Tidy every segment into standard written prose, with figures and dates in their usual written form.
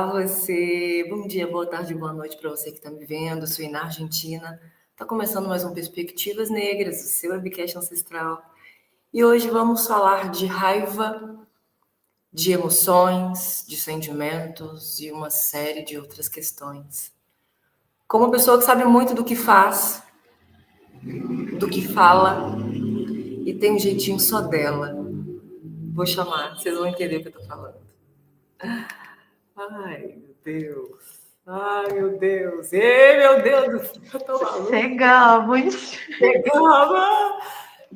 Olá, você. Bom dia, boa tarde, boa noite para você que está me vendo. Sou na Argentina. Está começando mais um Perspectivas Negras, o seu webcast ancestral. E hoje vamos falar de raiva, de emoções, de sentimentos e uma série de outras questões. Como uma pessoa que sabe muito do que faz, do que fala e tem um jeitinho só dela. Vou chamar, vocês vão entender o que eu estou falando. Ai, meu Deus. Ai, meu Deus. Ei, meu Deus do céu, eu tô maluca. Chegamos.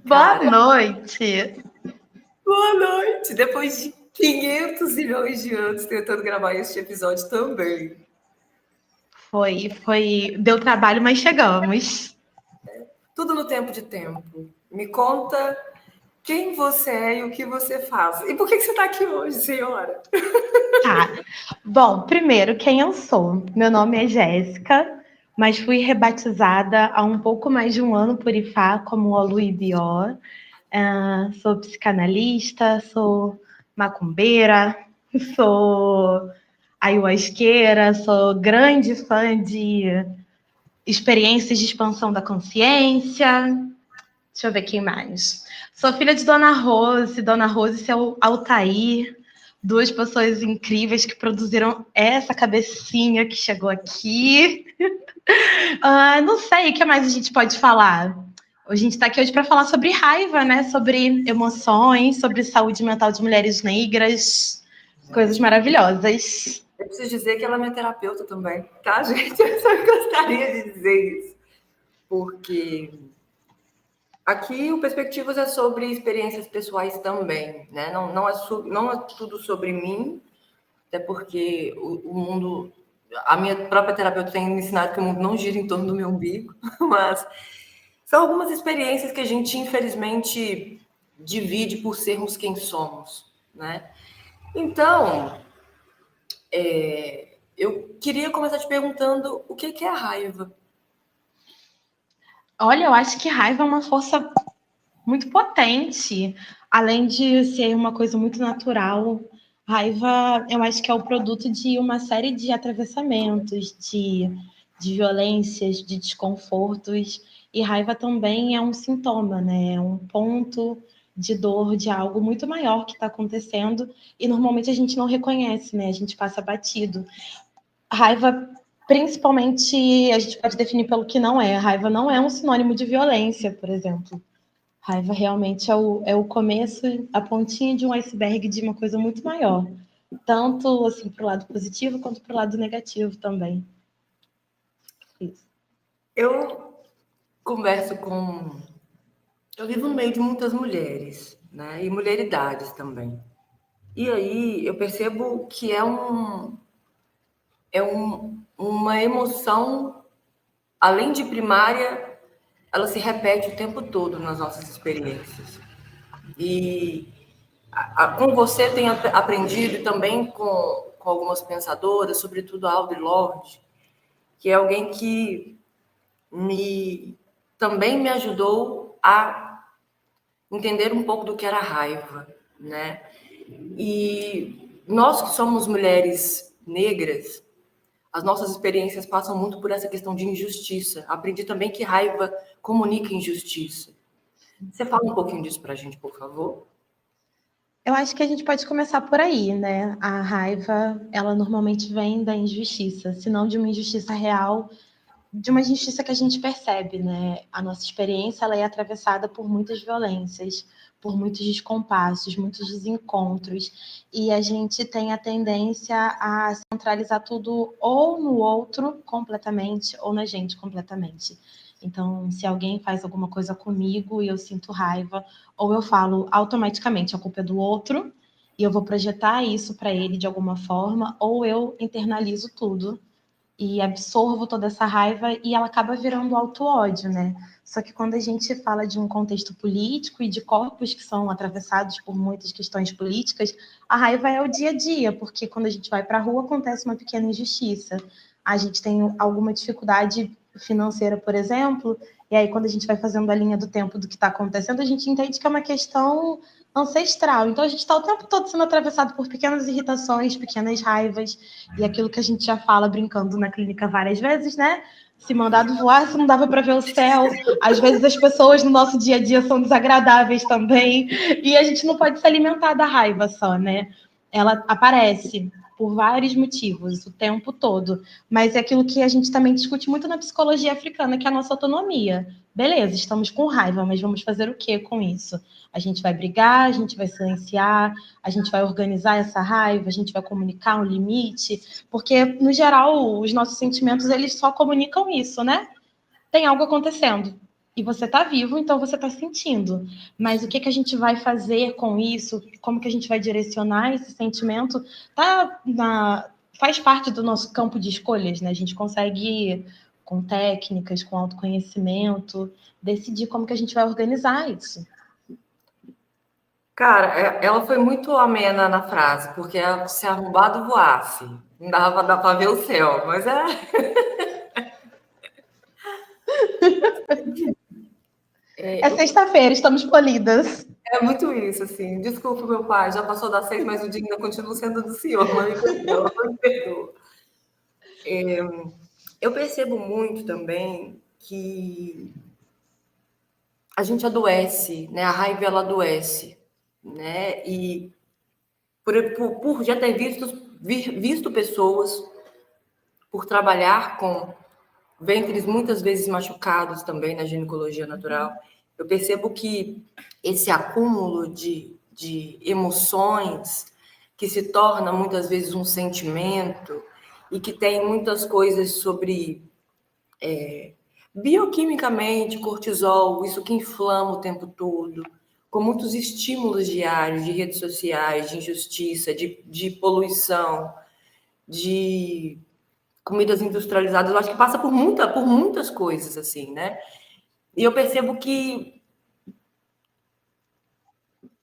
Boa noite. Boa noite. Depois de 500 milhões de anos tentando gravar este episódio também. Deu trabalho, mas chegamos. Tudo no tempo de tempo. Me conta quem você é e o que você faz. E por que você está aqui hoje, senhora? Tá. Bom, primeiro, quem eu sou? Meu nome é Jéssica, mas fui rebatizada há um pouco mais de um ano por Ifá como Olu Ibió. Sou psicanalista, sou macumbeira, sou ayahuasqueira, sou grande fã de experiências de expansão da consciência. Deixa eu ver quem mais. Sou filha de Dona Rose e seu Altair, duas pessoas incríveis que produziram essa cabecinha que chegou aqui. Não sei, o que mais a gente pode falar? A gente está aqui hoje para falar sobre raiva, né? Sobre emoções, sobre saúde mental de mulheres negras, coisas maravilhosas. Eu preciso dizer que ela é minha terapeuta também, tá, gente? Eu só gostaria de dizer isso. Porque aqui o Perspectivas é sobre experiências pessoais também, né? Não é tudo sobre mim, até porque o mundo... A minha própria terapeuta tem me ensinado que o mundo não gira em torno do meu umbigo, mas são algumas experiências que a gente, infelizmente, divide por sermos quem somos, né? Então, eu queria começar te perguntando o que é a raiva. Olha, eu acho que raiva é uma força muito potente, além de ser uma coisa muito natural. Raiva, eu acho que é o produto de uma série de atravessamentos, de violências, de desconfortos. E raiva também é um sintoma, né? É um ponto de dor de algo muito maior que está acontecendo e normalmente a gente não reconhece, né? A gente passa batido. Raiva, principalmente, a gente pode definir pelo que não é. Raiva não é um sinônimo de violência, por exemplo. Raiva realmente é o começo, a pontinha de um iceberg de uma coisa muito maior. Tanto assim, para o lado positivo quanto para o lado negativo também. Isso. Eu converso com... Eu vivo no meio de muitas mulheres, né? E mulheridades também. E aí eu percebo que uma emoção, além de primária, ela se repete o tempo todo nas nossas experiências. E com você eu tenho aprendido também com algumas pensadoras, sobretudo a Audre Lorde, que é alguém que também me ajudou a entender um pouco do que era raiva, né? E nós que somos mulheres negras, as nossas experiências passam muito por essa questão de injustiça. Aprendi também que raiva comunica injustiça. Você fala um pouquinho disso para a gente, por favor? Eu acho que a gente pode começar por aí, né? A raiva, ela normalmente vem da injustiça, se não de uma injustiça real, de uma injustiça que a gente percebe, né? A nossa experiência ela é atravessada por muitas violências, por muitos descompassos, muitos desencontros, e a gente tem a tendência a centralizar tudo ou no outro completamente ou na gente completamente. Então, se alguém faz alguma coisa comigo e eu sinto raiva, ou eu falo automaticamente a culpa é do outro, e eu vou projetar isso para ele de alguma forma, ou eu internalizo tudo e absorvo toda essa raiva e ela acaba virando auto-ódio, né? Só que quando a gente fala de um contexto político e de corpos que são atravessados por muitas questões políticas, a raiva é o dia a dia, porque quando a gente vai para a rua acontece uma pequena injustiça. A gente tem alguma dificuldade financeira, por exemplo, E aí, quando a gente vai fazendo a linha do tempo do que está acontecendo, a gente entende que é uma questão ancestral. Então, a gente está o tempo todo sendo atravessado por pequenas irritações, pequenas raivas, e aquilo que a gente já fala brincando na clínica várias vezes, né? Se mandado voar, se não dava para ver o céu. Às vezes as pessoas no nosso dia a dia são desagradáveis também. E a gente não pode se alimentar da raiva só, né? Ela aparece por vários motivos o tempo todo. Mas é aquilo que a gente também discute muito na psicologia africana, que é a nossa autonomia. Beleza, estamos com raiva, mas vamos fazer o que com isso? A gente vai brigar, a gente vai silenciar, a gente vai organizar essa raiva, a gente vai comunicar um limite, porque, no geral, os nossos sentimentos, eles só comunicam isso, né? Tem algo acontecendo. E você está vivo, então você está sentindo. Mas o que, que a gente vai fazer com isso? Como que a gente vai direcionar esse sentimento? Faz parte do nosso campo de escolhas, né? A gente consegue, com técnicas, com autoconhecimento, decidir como que a gente vai organizar isso. Cara, ela foi muito amena na frase, porque é se arrombado voasse. Não dava para ver o céu, mas é. É sexta-feira, estamos polidas. É muito isso, assim. Desculpa, meu pai, já passou das 6, mas o dia ainda continua sendo do senhor, mas me perdoa, me perdoa. Eu percebo muito também que a gente adoece, né? A raiva, ela adoece, né? E por já ter visto pessoas, por trabalhar com ventres muitas vezes machucados também na ginecologia natural, eu percebo que esse acúmulo de emoções que se torna muitas vezes um sentimento e que tem muitas coisas sobre bioquimicamente, cortisol, isso que inflama o tempo todo, com muitos estímulos diários de redes sociais, de injustiça, de poluição, de comidas industrializadas, eu acho que passa por muitas coisas, assim, né? E eu percebo que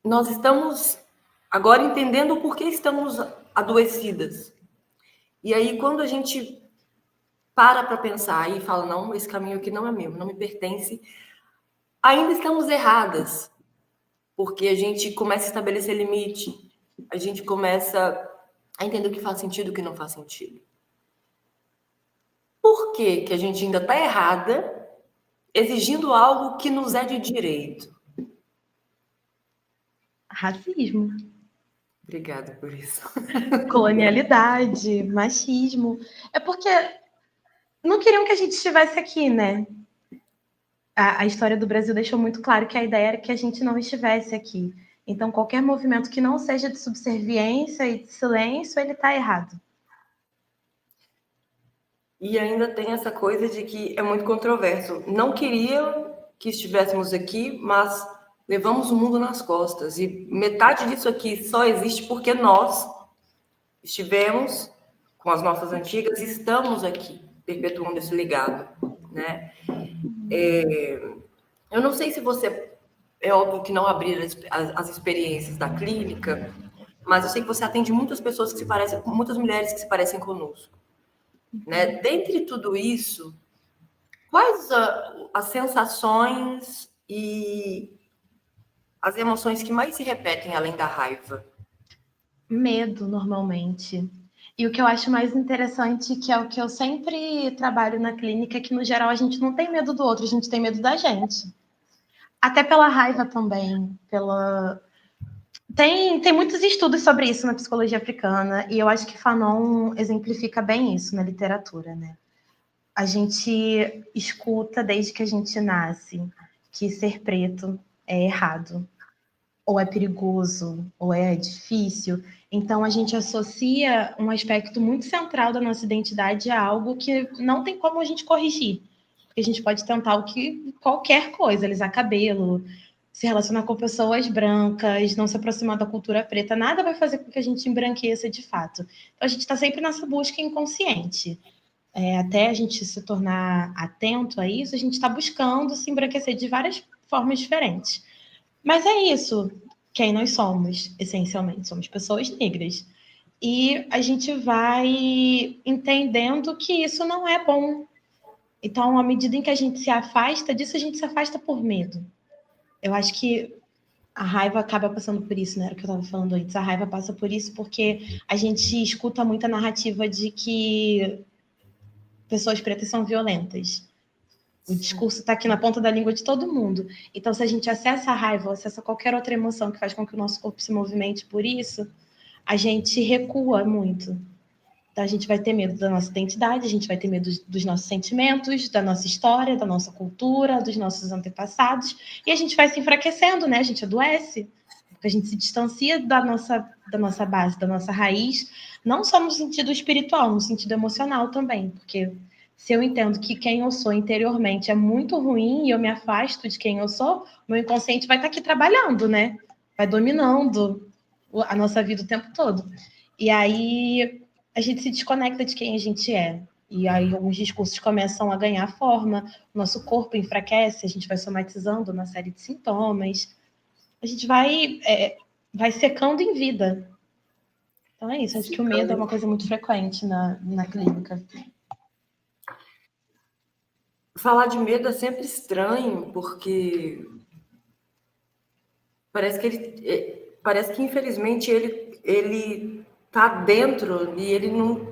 nós estamos agora entendendo por que estamos adoecidas. E aí, quando a gente para pensar e fala, não, esse caminho aqui não é meu, não me pertence, ainda estamos erradas, porque a gente começa a estabelecer limite, a gente começa a entender o que faz sentido e o que não faz sentido. Por que a gente ainda está errada exigindo algo que nos é de direito? Racismo. Obrigada por isso. Colonialidade, machismo. É porque não queriam que a gente estivesse aqui, né? A história do Brasil deixou muito claro que a ideia era que a gente não estivesse aqui. Então, qualquer movimento que não seja de subserviência e de silêncio, ele está errado. E ainda tem essa coisa de que é muito controverso. Não queriam que estivéssemos aqui, mas levamos o mundo nas costas. E metade disso aqui só existe porque nós estivemos com as nossas antigas e estamos aqui, perpetuando esse legado, né? Eu não sei se você... É óbvio que não abrir as experiências da clínica, mas eu sei que você atende muitas pessoas que se parecem, muitas mulheres que se parecem conosco, né? Dentre tudo isso, quais as sensações e as emoções que mais se repetem além da raiva? Medo, normalmente. E o que eu acho mais interessante, que é o que eu sempre trabalho na clínica, é que, no geral, a gente não tem medo do outro, a gente tem medo da gente. Até pela raiva também, Tem muitos estudos sobre isso na psicologia africana, e eu acho que Fanon exemplifica bem isso na literatura, né? A gente escuta desde que a gente nasce que ser preto é errado, ou é perigoso, ou é difícil. Então a gente associa um aspecto muito central da nossa identidade a algo que não tem como a gente corrigir. Porque a gente pode tentar qualquer coisa, alisar cabelo, se relacionar com pessoas brancas, não se aproximar da cultura preta, nada vai fazer com que a gente embranqueça de fato. Então a gente está sempre nessa busca inconsciente. Até a gente se tornar atento a isso, a gente está buscando se embranquecer de várias formas diferentes. Mas é isso, quem nós somos, essencialmente, somos pessoas negras. E a gente vai entendendo que isso não é bom. Então, à medida em que a gente se afasta disso, a gente se afasta por medo. Eu acho que a raiva acaba passando por isso, né? Era o que eu estava falando antes. A raiva passa por isso porque a gente escuta muito a narrativa de que pessoas pretas são violentas. O discurso está aqui na ponta da língua de todo mundo. Então, se a gente acessa a raiva, ou acessa qualquer outra emoção que faz com que o nosso corpo se movimente por isso, a gente recua muito. Então, a gente vai ter medo da nossa identidade, a gente vai ter medo dos nossos sentimentos, da nossa história, da nossa cultura, dos nossos antepassados, e a gente vai se enfraquecendo, né? A gente adoece, porque a gente se distancia da nossa base, da nossa raiz, não só no sentido espiritual, no sentido emocional também, porque se eu entendo que quem eu sou interiormente é muito ruim e eu me afasto de quem eu sou, meu inconsciente vai estar aqui trabalhando, né? Vai dominando a nossa vida o tempo todo. E aí a gente se desconecta de quem a gente é. E aí alguns discursos começam a ganhar forma, o nosso corpo enfraquece, a gente vai somatizando uma série de sintomas, a gente vai secando em vida. Então é isso, acho que o medo é uma coisa muito frequente na clínica. Falar de medo é sempre estranho, porque parece que infelizmente ele tá dentro e ele não.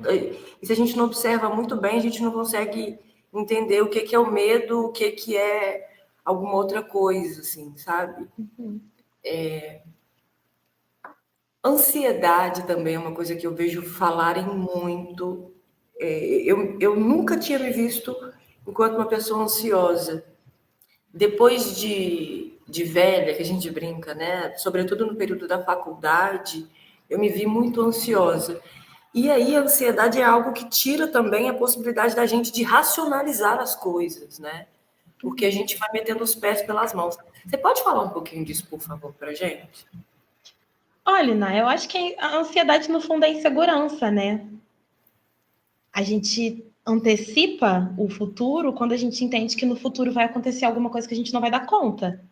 E se a gente não observa muito bem, a gente não consegue entender o que é o medo, o que é alguma outra coisa, assim, sabe? Ansiedade também é uma coisa que eu vejo falarem muito. Eu nunca tinha me visto enquanto uma pessoa ansiosa. Depois de velha, que a gente brinca, né? Sobretudo no período da faculdade, eu me vi muito ansiosa. E aí a ansiedade é algo que tira também a possibilidade da gente de racionalizar as coisas, né? Porque a gente vai metendo os pés pelas mãos. Você pode falar um pouquinho disso, por favor, pra gente? Olha, Ná, eu acho que a ansiedade, no fundo, é insegurança, né? A gente antecipa o futuro quando a gente entende que no futuro vai acontecer alguma coisa que a gente não vai dar conta.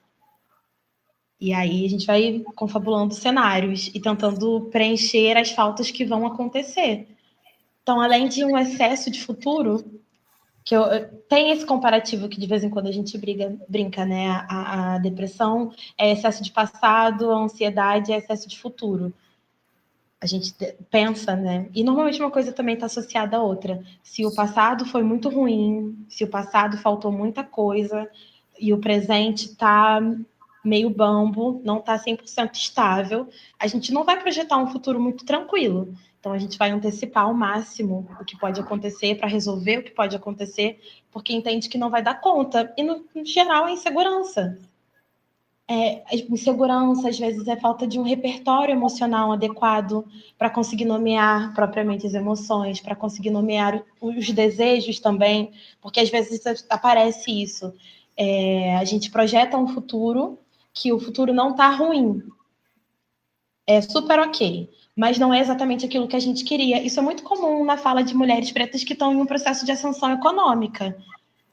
E aí a gente vai confabulando cenários e tentando preencher as faltas que vão acontecer. Então, além de um excesso de futuro, que tem esse comparativo que de vez em quando a gente brinca, né? A depressão é excesso de passado, a ansiedade é excesso de futuro. A gente pensa, né? E normalmente uma coisa também está associada à outra. Se o passado foi muito ruim, se o passado faltou muita coisa e o presente está meio bambo, não está 100% estável, a gente não vai projetar um futuro muito tranquilo. Então a gente vai antecipar ao máximo o que pode acontecer para resolver o que pode acontecer, porque entende que não vai dar conta. E no geral é insegurança. Insegurança, às vezes, é falta de um repertório emocional adequado para conseguir nomear propriamente as emoções, para conseguir nomear os desejos também, porque às vezes aparece isso. A gente projeta um futuro que o futuro não está ruim, é super ok, mas não é exatamente aquilo que a gente queria. Isso é muito comum na fala de mulheres pretas que estão em um processo de ascensão econômica.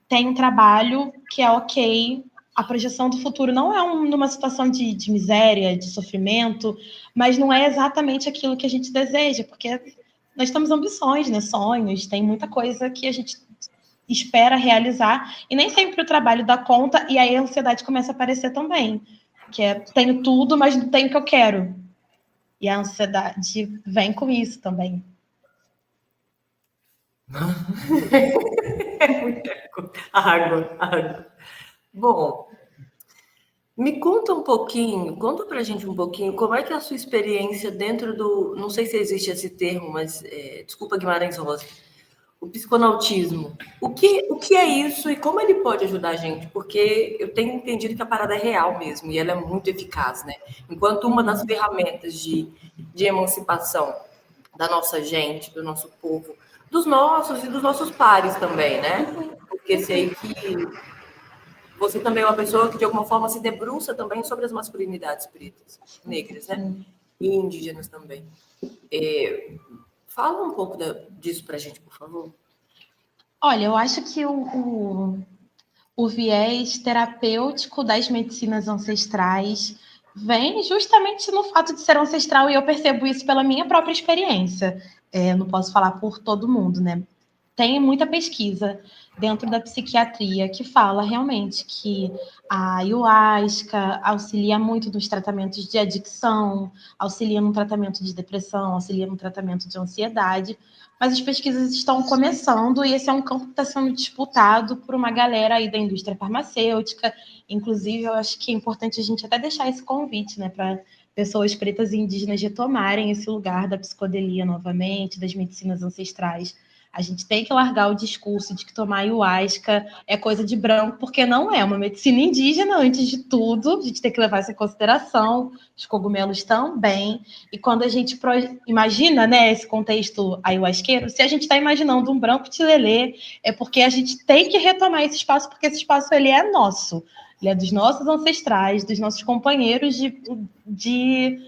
Tem um trabalho que é ok, a projeção do futuro não é numa situação de miséria, de sofrimento, mas não é exatamente aquilo que a gente deseja, porque nós temos ambições, né, sonhos, tem muita coisa que a gente espera realizar, e nem sempre o trabalho dá conta, e aí a ansiedade começa a aparecer também, que é, tenho tudo, mas não tenho o que eu quero. E a ansiedade vem com isso também. É muita coisa. Água. Bom, me conta um pouquinho, conta pra gente um pouquinho, como é que é a sua experiência dentro do, não sei se existe esse termo, mas desculpa Guimarães Rosa, o psiconautismo. O que é isso e como ele pode ajudar a gente? Porque eu tenho entendido que a parada é real mesmo e ela é muito eficaz, né? Enquanto uma das ferramentas de emancipação da nossa gente, do nosso povo, dos nossos e dos nossos pares também, né? Porque sei que você também é uma pessoa que de alguma forma se debruça também sobre as masculinidades pretas, negras, né? E indígenas também. Fala um pouco disso pra gente, por favor. Olha, eu acho que o viés terapêutico das medicinas ancestrais vem justamente no fato de ser ancestral, e eu percebo isso pela minha própria experiência. Eu não posso falar por todo mundo, né? tem muita pesquisa dentro da psiquiatria que fala realmente que a ayahuasca auxilia muito nos tratamentos de adicção, auxilia no tratamento de depressão, auxilia no tratamento de ansiedade, mas as pesquisas estão começando e esse é um campo que está sendo disputado por uma galera aí da indústria farmacêutica. Inclusive, eu acho que é importante a gente até deixar esse convite, né, para pessoas pretas e indígenas retomarem esse lugar da psicodelia novamente, das medicinas ancestrais. A gente tem que largar o discurso de que tomar ayahuasca é coisa de branco, porque não é uma medicina indígena, antes de tudo. A gente tem que levar isso em consideração, os cogumelos também. E quando a gente imagina, né, esse contexto ayahuasqueiro, se a gente está imaginando um branco tilelê, é porque a gente tem que retomar esse espaço, porque esse espaço ele é nosso. Ele é dos nossos ancestrais, dos nossos companheiros de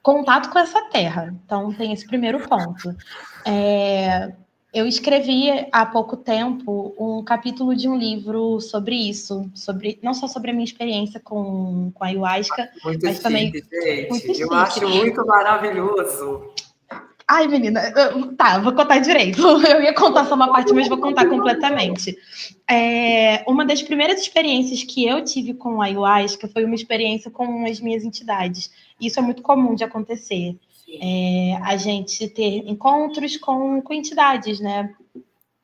contato com essa terra. Então, tem esse primeiro ponto. Eu escrevi há pouco tempo um capítulo de um livro sobre isso, não só sobre a minha experiência com a ayahuasca, Muito mas também chique, gente. muito Eu chique. acho muito maravilhoso. Ai, menina, tá, vou contar direito. Eu ia contar só uma parte, mas vou contar completamente. Uma das primeiras experiências que eu tive com a ayahuasca foi uma experiência com as minhas entidades. Isso é muito comum de acontecer. A gente ter encontros com entidades, né?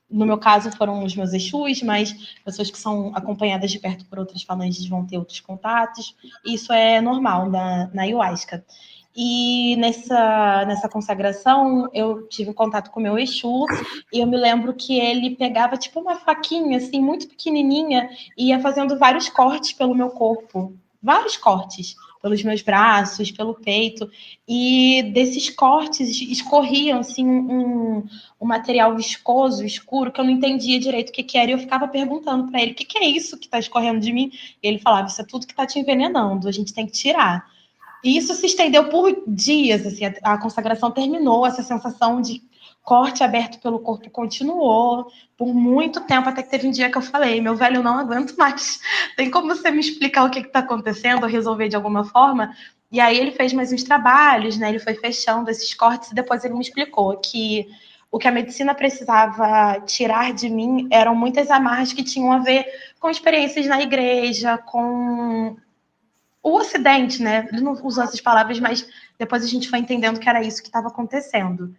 No meu caso, foram os meus Exus, mas pessoas que são acompanhadas de perto por outras falanges vão ter outros contatos. Isso é normal na ayahuasca. E nessa consagração, eu tive contato com o meu Exu, e eu me lembro que ele pegava tipo uma faquinha, assim, muito pequenininha, e ia fazendo vários cortes pelo meu corpo. Vários cortes. Pelos meus braços, pelo peito. E desses cortes escorriam, assim, um material viscoso, escuro, que eu não entendia direito o que era, e eu ficava perguntando para ele, o que é isso que está escorrendo de mim? E ele falava, isso é tudo que está te envenenando, a gente tem que tirar. E isso se estendeu por dias, assim, a consagração terminou, essa sensação de corte aberto pelo corpo continuou por muito tempo, até que teve um dia que eu falei, meu velho, eu não aguento mais, tem como você me explicar o que está acontecendo, ou resolver de alguma forma? E aí ele fez mais uns trabalhos, né, ele foi fechando esses cortes, e depois ele me explicou que o que a medicina precisava tirar de mim eram muitas amarras que tinham a ver com experiências na igreja, com o Ocidente, né? Ele não usou essas palavras, mas depois a gente foi entendendo que era isso que estava acontecendo.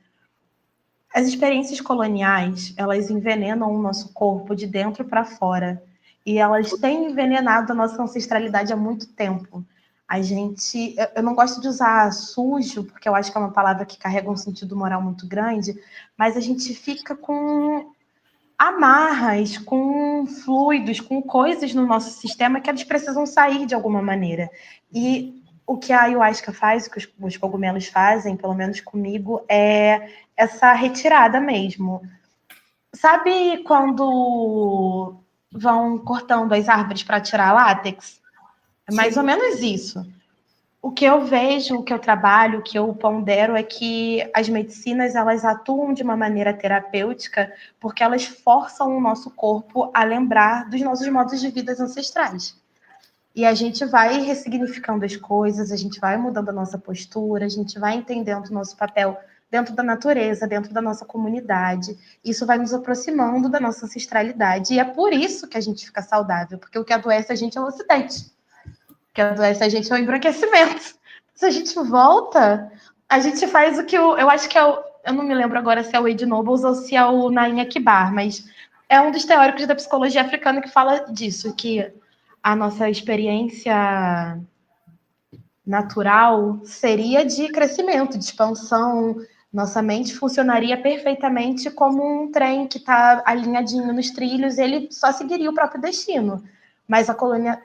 As experiências coloniais, elas envenenam o nosso corpo de dentro para fora. E elas têm envenenado a nossa ancestralidade há muito tempo. A gente... Eu não gosto de usar sujo, porque eu acho que é uma palavra que carrega um sentido moral muito grande, mas a gente fica com amarras, com fluidos, com coisas no nosso sistema que eles precisam sair de alguma maneira. E o que a ayahuasca faz, o que os cogumelos fazem, pelo menos comigo, é essa retirada mesmo. Sabe quando vão cortando as árvores para tirar látex? É mais ou menos isso. O que eu vejo, o que eu trabalho, o que eu pondero é que as medicinas elas atuam de uma maneira terapêutica porque elas forçam o nosso corpo a lembrar dos nossos modos de vida ancestrais. E a gente vai ressignificando as coisas, a gente vai mudando a nossa postura, a gente vai entendendo o nosso papel dentro da natureza, dentro da nossa comunidade. Isso vai nos aproximando da nossa ancestralidade. E é por isso que a gente fica saudável, porque o que adoece a gente é o Ocidente. Que adoece a gente é o embranquecimento. Se a gente volta, a gente faz o que eu acho que é o... Eu não me lembro agora se é o Wade Nobles ou se é o Naim Akbar, mas é um dos teóricos da psicologia africana que fala disso, que a nossa experiência natural seria de crescimento, de expansão. Nossa mente funcionaria perfeitamente como um trem que está alinhadinho nos trilhos, ele só seguiria o próprio destino. Mas a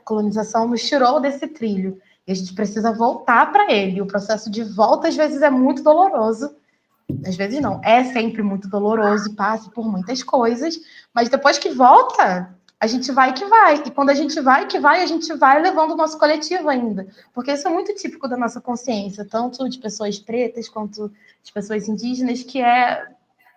colonização nos tirou desse trilho. E a gente precisa voltar para ele. O processo de volta, às vezes, é muito doloroso. Às vezes não, é sempre muito doloroso e passa por muitas coisas. Mas depois que volta, a gente vai que vai. E quando a gente vai que vai, a gente vai levando o nosso coletivo ainda. Porque isso é muito típico da nossa consciência, tanto de pessoas pretas quanto de pessoas indígenas, que é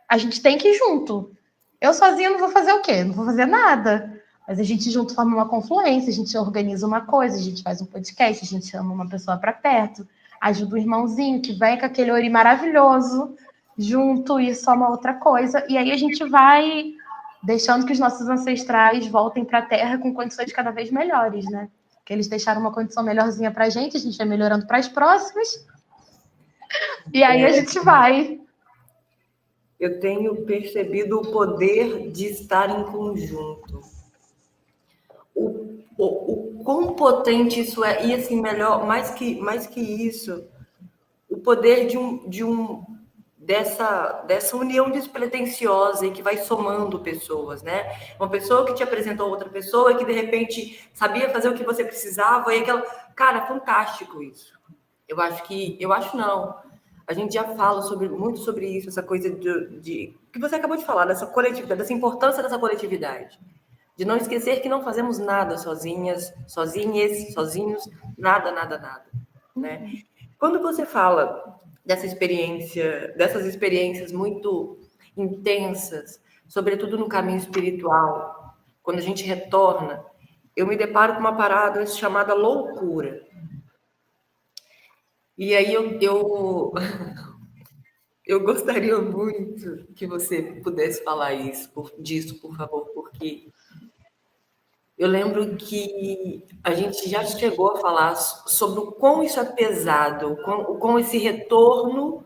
a gente tem que ir junto. Eu sozinha não vou fazer o quê? Não vou fazer nada. Mas a gente junto forma uma confluência, a gente organiza uma coisa, a gente faz um podcast, a gente chama uma pessoa para perto, ajuda o irmãozinho que vem com aquele ori maravilhoso, junto, isso é uma outra coisa. E aí a gente vai deixando que os nossos ancestrais voltem para a Terra com condições cada vez melhores, né? Que eles deixaram uma condição melhorzinha para a gente vai melhorando para as próximas. E aí a gente vai. Eu tenho percebido o poder de estar em conjunto. O quão potente isso é, e assim, melhor, mais que isso, o poder dessa união despretensiosa e que vai somando pessoas, né? Uma pessoa que te apresentou outra pessoa e que de repente sabia fazer o que você precisava e aquela, cara, fantástico isso. Eu acho não. A gente já fala muito sobre isso, essa coisa de que você acabou de falar, dessa coletividade, dessa importância dessa coletividade. De não esquecer que não fazemos nada sozinhas, sozinhos, nada, nada, nada, né? Quando você fala dessas experiências muito intensas, sobretudo no caminho espiritual, quando a gente retorna, eu me deparo com uma parada chamada loucura. E aí eu gostaria muito que você pudesse falar disso, por favor, porque eu lembro que a gente já chegou a falar sobre o quão isso é pesado, o quão esse retorno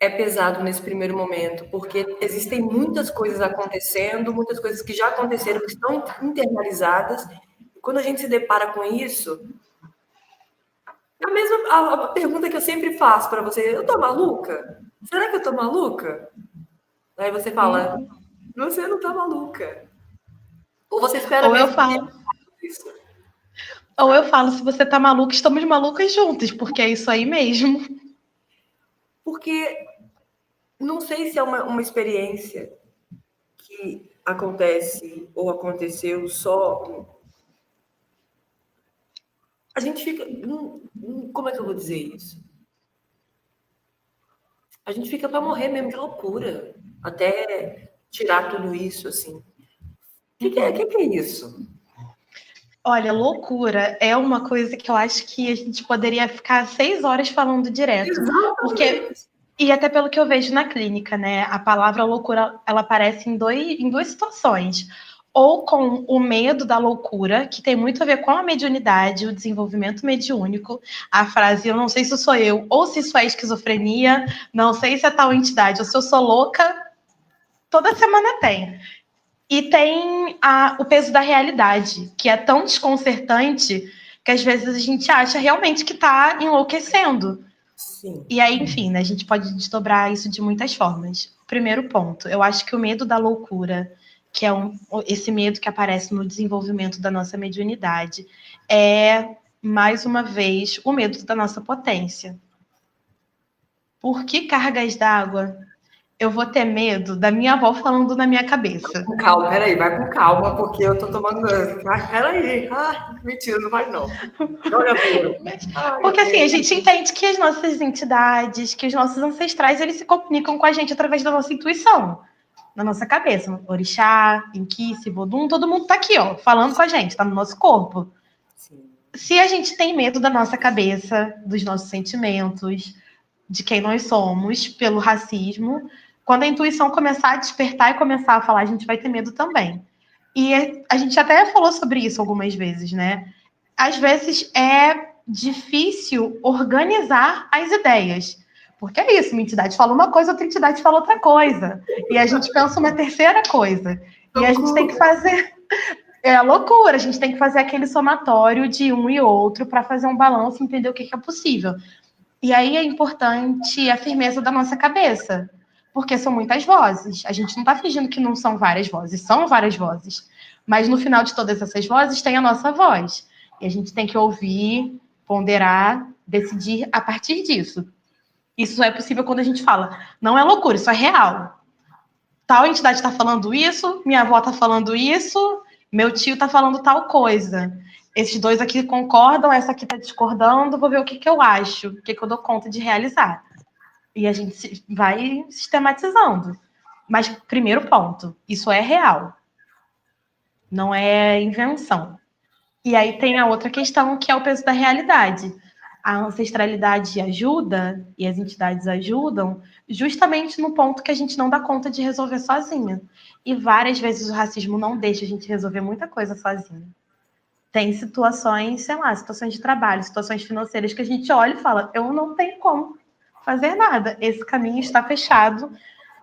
é pesado nesse primeiro momento, porque existem muitas coisas acontecendo, muitas coisas que já aconteceram, que estão internalizadas, e quando a gente se depara com isso, é a pergunta que eu sempre faço para você: eu tô maluca? Será que eu tô maluca? Aí você fala: você não tá maluca. Ou você espera Ou eu mesmo falo, isso? se você tá maluco, estamos malucas juntas, porque é isso aí mesmo. Porque não sei se é uma experiência que acontece ou aconteceu só. A gente fica. Como é que eu vou dizer isso? A gente fica para morrer mesmo de loucura, até tirar tudo isso, assim. O que é isso? Olha, loucura é uma coisa que eu acho que a gente poderia ficar 6 horas falando direto. Porque, Exatamente. e até pelo que eu vejo na clínica, né? A palavra loucura, ela aparece em duas situações. Ou com o medo da loucura, que tem muito a ver com a mediunidade, o desenvolvimento mediúnico. A frase, eu não sei se sou eu, ou se isso é esquizofrenia, não sei se é tal entidade, ou se eu sou louca, toda semana tem. E tem o peso da realidade, que é tão desconcertante que às vezes a gente acha realmente que está enlouquecendo. Sim. E aí, enfim, né, a gente pode desdobrar isso de muitas formas. Primeiro ponto, eu acho que o medo da loucura, que é esse medo que aparece no desenvolvimento da nossa mediunidade, é, mais uma vez, o medo da nossa potência. Por que cargas d'água eu vou ter medo da minha avó falando na minha cabeça? Com calma, peraí, vai com calma, porque eu tô tomando. Peraí. Mentira, não vai não. Joga duro. Porque assim, a gente entende que as nossas entidades, que os nossos ancestrais, eles se comunicam com a gente através da nossa intuição, na nossa cabeça. Orixá, Inquice, Vodum, todo mundo tá aqui, ó, falando com a gente, tá no nosso corpo. Sim. Se a gente tem medo da nossa cabeça, dos nossos sentimentos, de quem nós somos, pelo racismo, quando a intuição começar a despertar e começar a falar, a gente vai ter medo também. E a gente até falou sobre isso algumas vezes, né? Às vezes é difícil organizar as ideias. Porque é isso, uma entidade fala uma coisa, outra entidade fala outra coisa. E a gente pensa uma terceira coisa. E a gente tem que fazer. É a loucura, a gente tem que fazer aquele somatório de um e outro para fazer um balanço e entender o que é possível. E aí é importante a firmeza da nossa cabeça, porque são muitas vozes. A gente não está fingindo que não são várias vozes, são várias vozes. Mas no final de todas essas vozes tem a nossa voz. E a gente tem que ouvir, ponderar, decidir a partir disso. Isso só é possível quando a gente fala, não é loucura, isso é real. Tal entidade está falando isso, minha avó está falando isso, meu tio está falando tal coisa. Esses dois aqui concordam, essa aqui está discordando, vou ver o que eu acho, o que eu dou conta de realizar. E a gente vai sistematizando. Mas, primeiro ponto, isso é real, não é invenção. E aí tem a outra questão, que é o peso da realidade. a ancestralidade ajuda e as entidades ajudam justamente no ponto que a gente não dá conta de resolver sozinha. E várias vezes o racismo não deixa a gente resolver muita coisa sozinha. Tem situações, sei lá, situações de trabalho, situações financeiras que a gente olha e fala, eu não tenho como fazer nada, esse caminho está fechado,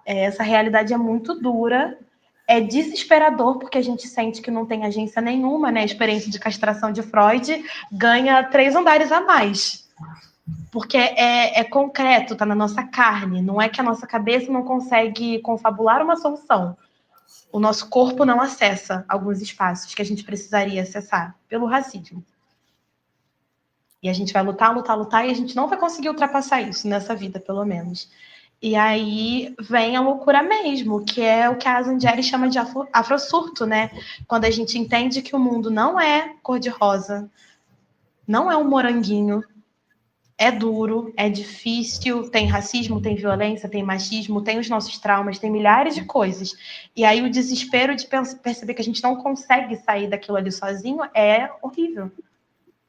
essa realidade é muito dura, é desesperador porque a gente sente que não tem agência nenhuma, né? A experiência de castração de Freud ganha 3 andares a mais. Porque é concreto, tá na nossa carne. Não é que a nossa cabeça não consegue confabular uma solução. O nosso corpo não acessa alguns espaços que a gente precisaria acessar pelo racismo. E a gente vai lutar, lutar, lutar, e a gente não vai conseguir ultrapassar isso nessa vida, pelo menos. E aí vem a loucura mesmo, que é o que a Zanderi chama de afrosurto, né? Quando a gente entende que o mundo não é cor-de-rosa, não é um moranguinho, é duro, é difícil, tem racismo, tem violência, tem machismo, tem os nossos traumas, tem milhares de coisas. E aí o desespero de perceber que a gente não consegue sair daquilo ali sozinho é horrível.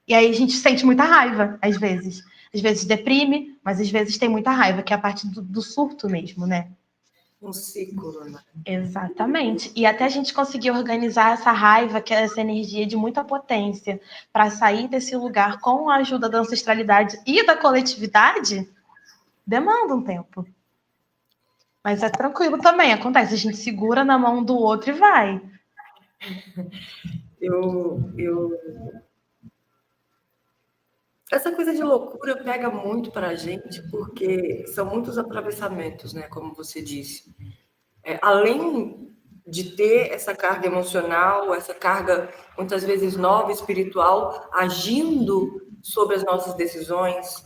E aí a gente sente muita raiva, às vezes. Às vezes deprime, mas às vezes tem muita raiva, que é a parte do surto mesmo, né? Um ciclo, né? Exatamente. E até a gente conseguir organizar essa raiva, que é essa energia de muita potência, para sair desse lugar com a ajuda da ancestralidade e da coletividade, demanda um tempo. Mas é tranquilo também, acontece. A gente segura na mão do outro e vai. Essa coisa de loucura pega muito para a gente, porque são muitos atravessamentos, né? Como você disse. Além de ter essa carga emocional, essa carga muitas vezes nova, espiritual, agindo sobre as nossas decisões,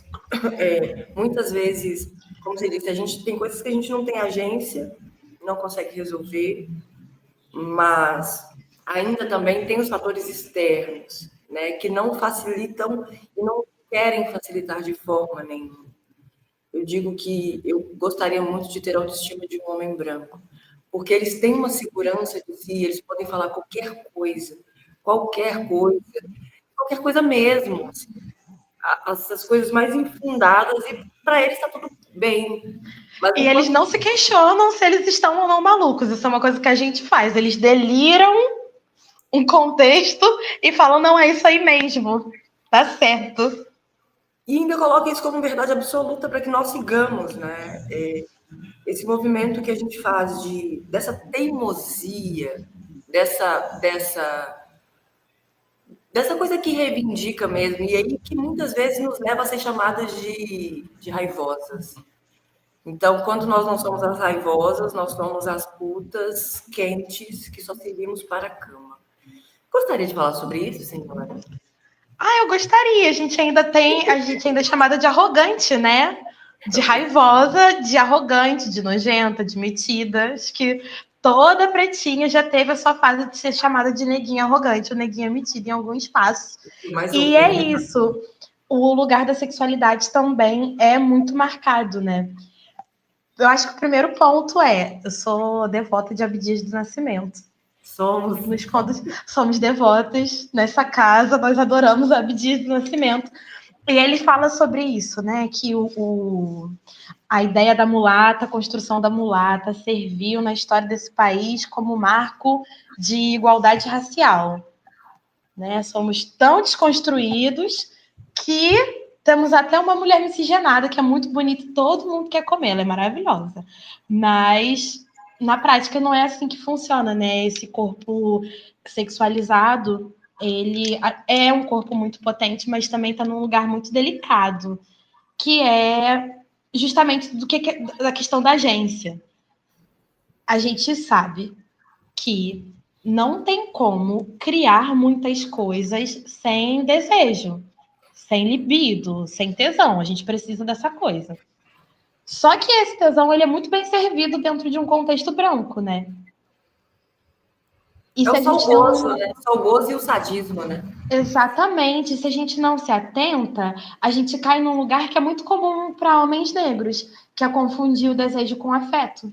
muitas vezes, como você disse, a gente tem coisas que a gente não tem agência, não consegue resolver, mas ainda também tem os fatores externos, né, que não facilitam e não querem facilitar de forma nenhuma. Eu digo que eu gostaria muito de ter a autoestima de um homem branco, porque eles têm uma segurança de si, eles podem falar qualquer coisa mesmo, assim, essas coisas mais infundadas, e para eles está tudo bem. Mas E eles não se questionam se eles estão ou não malucos. Isso é uma coisa que a gente faz. Eles deliram um contexto e falam, não, é isso aí mesmo. Tá certo. E ainda coloca isso como verdade absoluta para que nós sigamos, né? Esse movimento que a gente faz dessa teimosia, dessa coisa que reivindica mesmo, e aí que muitas vezes nos leva a ser chamadas de raivosas. Então, quando nós não somos as raivosas, nós somos as putas quentes que só servimos para a cama. Gostaria de falar sobre isso, senhora? Eu gostaria. A gente ainda é chamada de arrogante, né? De raivosa, de arrogante, de nojenta, de metida. Acho que toda pretinha já teve a sua fase de ser chamada de neguinha arrogante ou neguinha metida em algum espaço. Mais E um. é isso. O lugar da sexualidade também é muito marcado, né? Eu acho que o primeiro ponto eu sou devota de Abdias do Nascimento. Somos. Nos contos, somos devotas nessa casa, nós adoramos Abdias do Nascimento. E ele fala sobre isso, né? Que a ideia da mulata, a construção da mulata, serviu na história desse país como marco de igualdade racial. Né? Somos tão desconstruídos que temos até uma mulher miscigenada que é muito bonita e todo mundo quer comer, ela é maravilhosa. Mas na prática não é assim que funciona, né? Esse corpo sexualizado, ele é um corpo muito potente, mas também está num lugar muito delicado, que é justamente da questão da agência. A gente sabe que não tem como criar muitas coisas sem desejo, sem libido, sem tesão. A gente precisa dessa coisa. Só que esse tesão ele é muito bem servido dentro de um contexto branco, né? E É se o a gente salgoso, não. né? O salgoso e o sadismo, né? Exatamente, se a gente não se atenta, a gente cai num lugar que é muito comum para homens negros, que é confundir o desejo com afeto.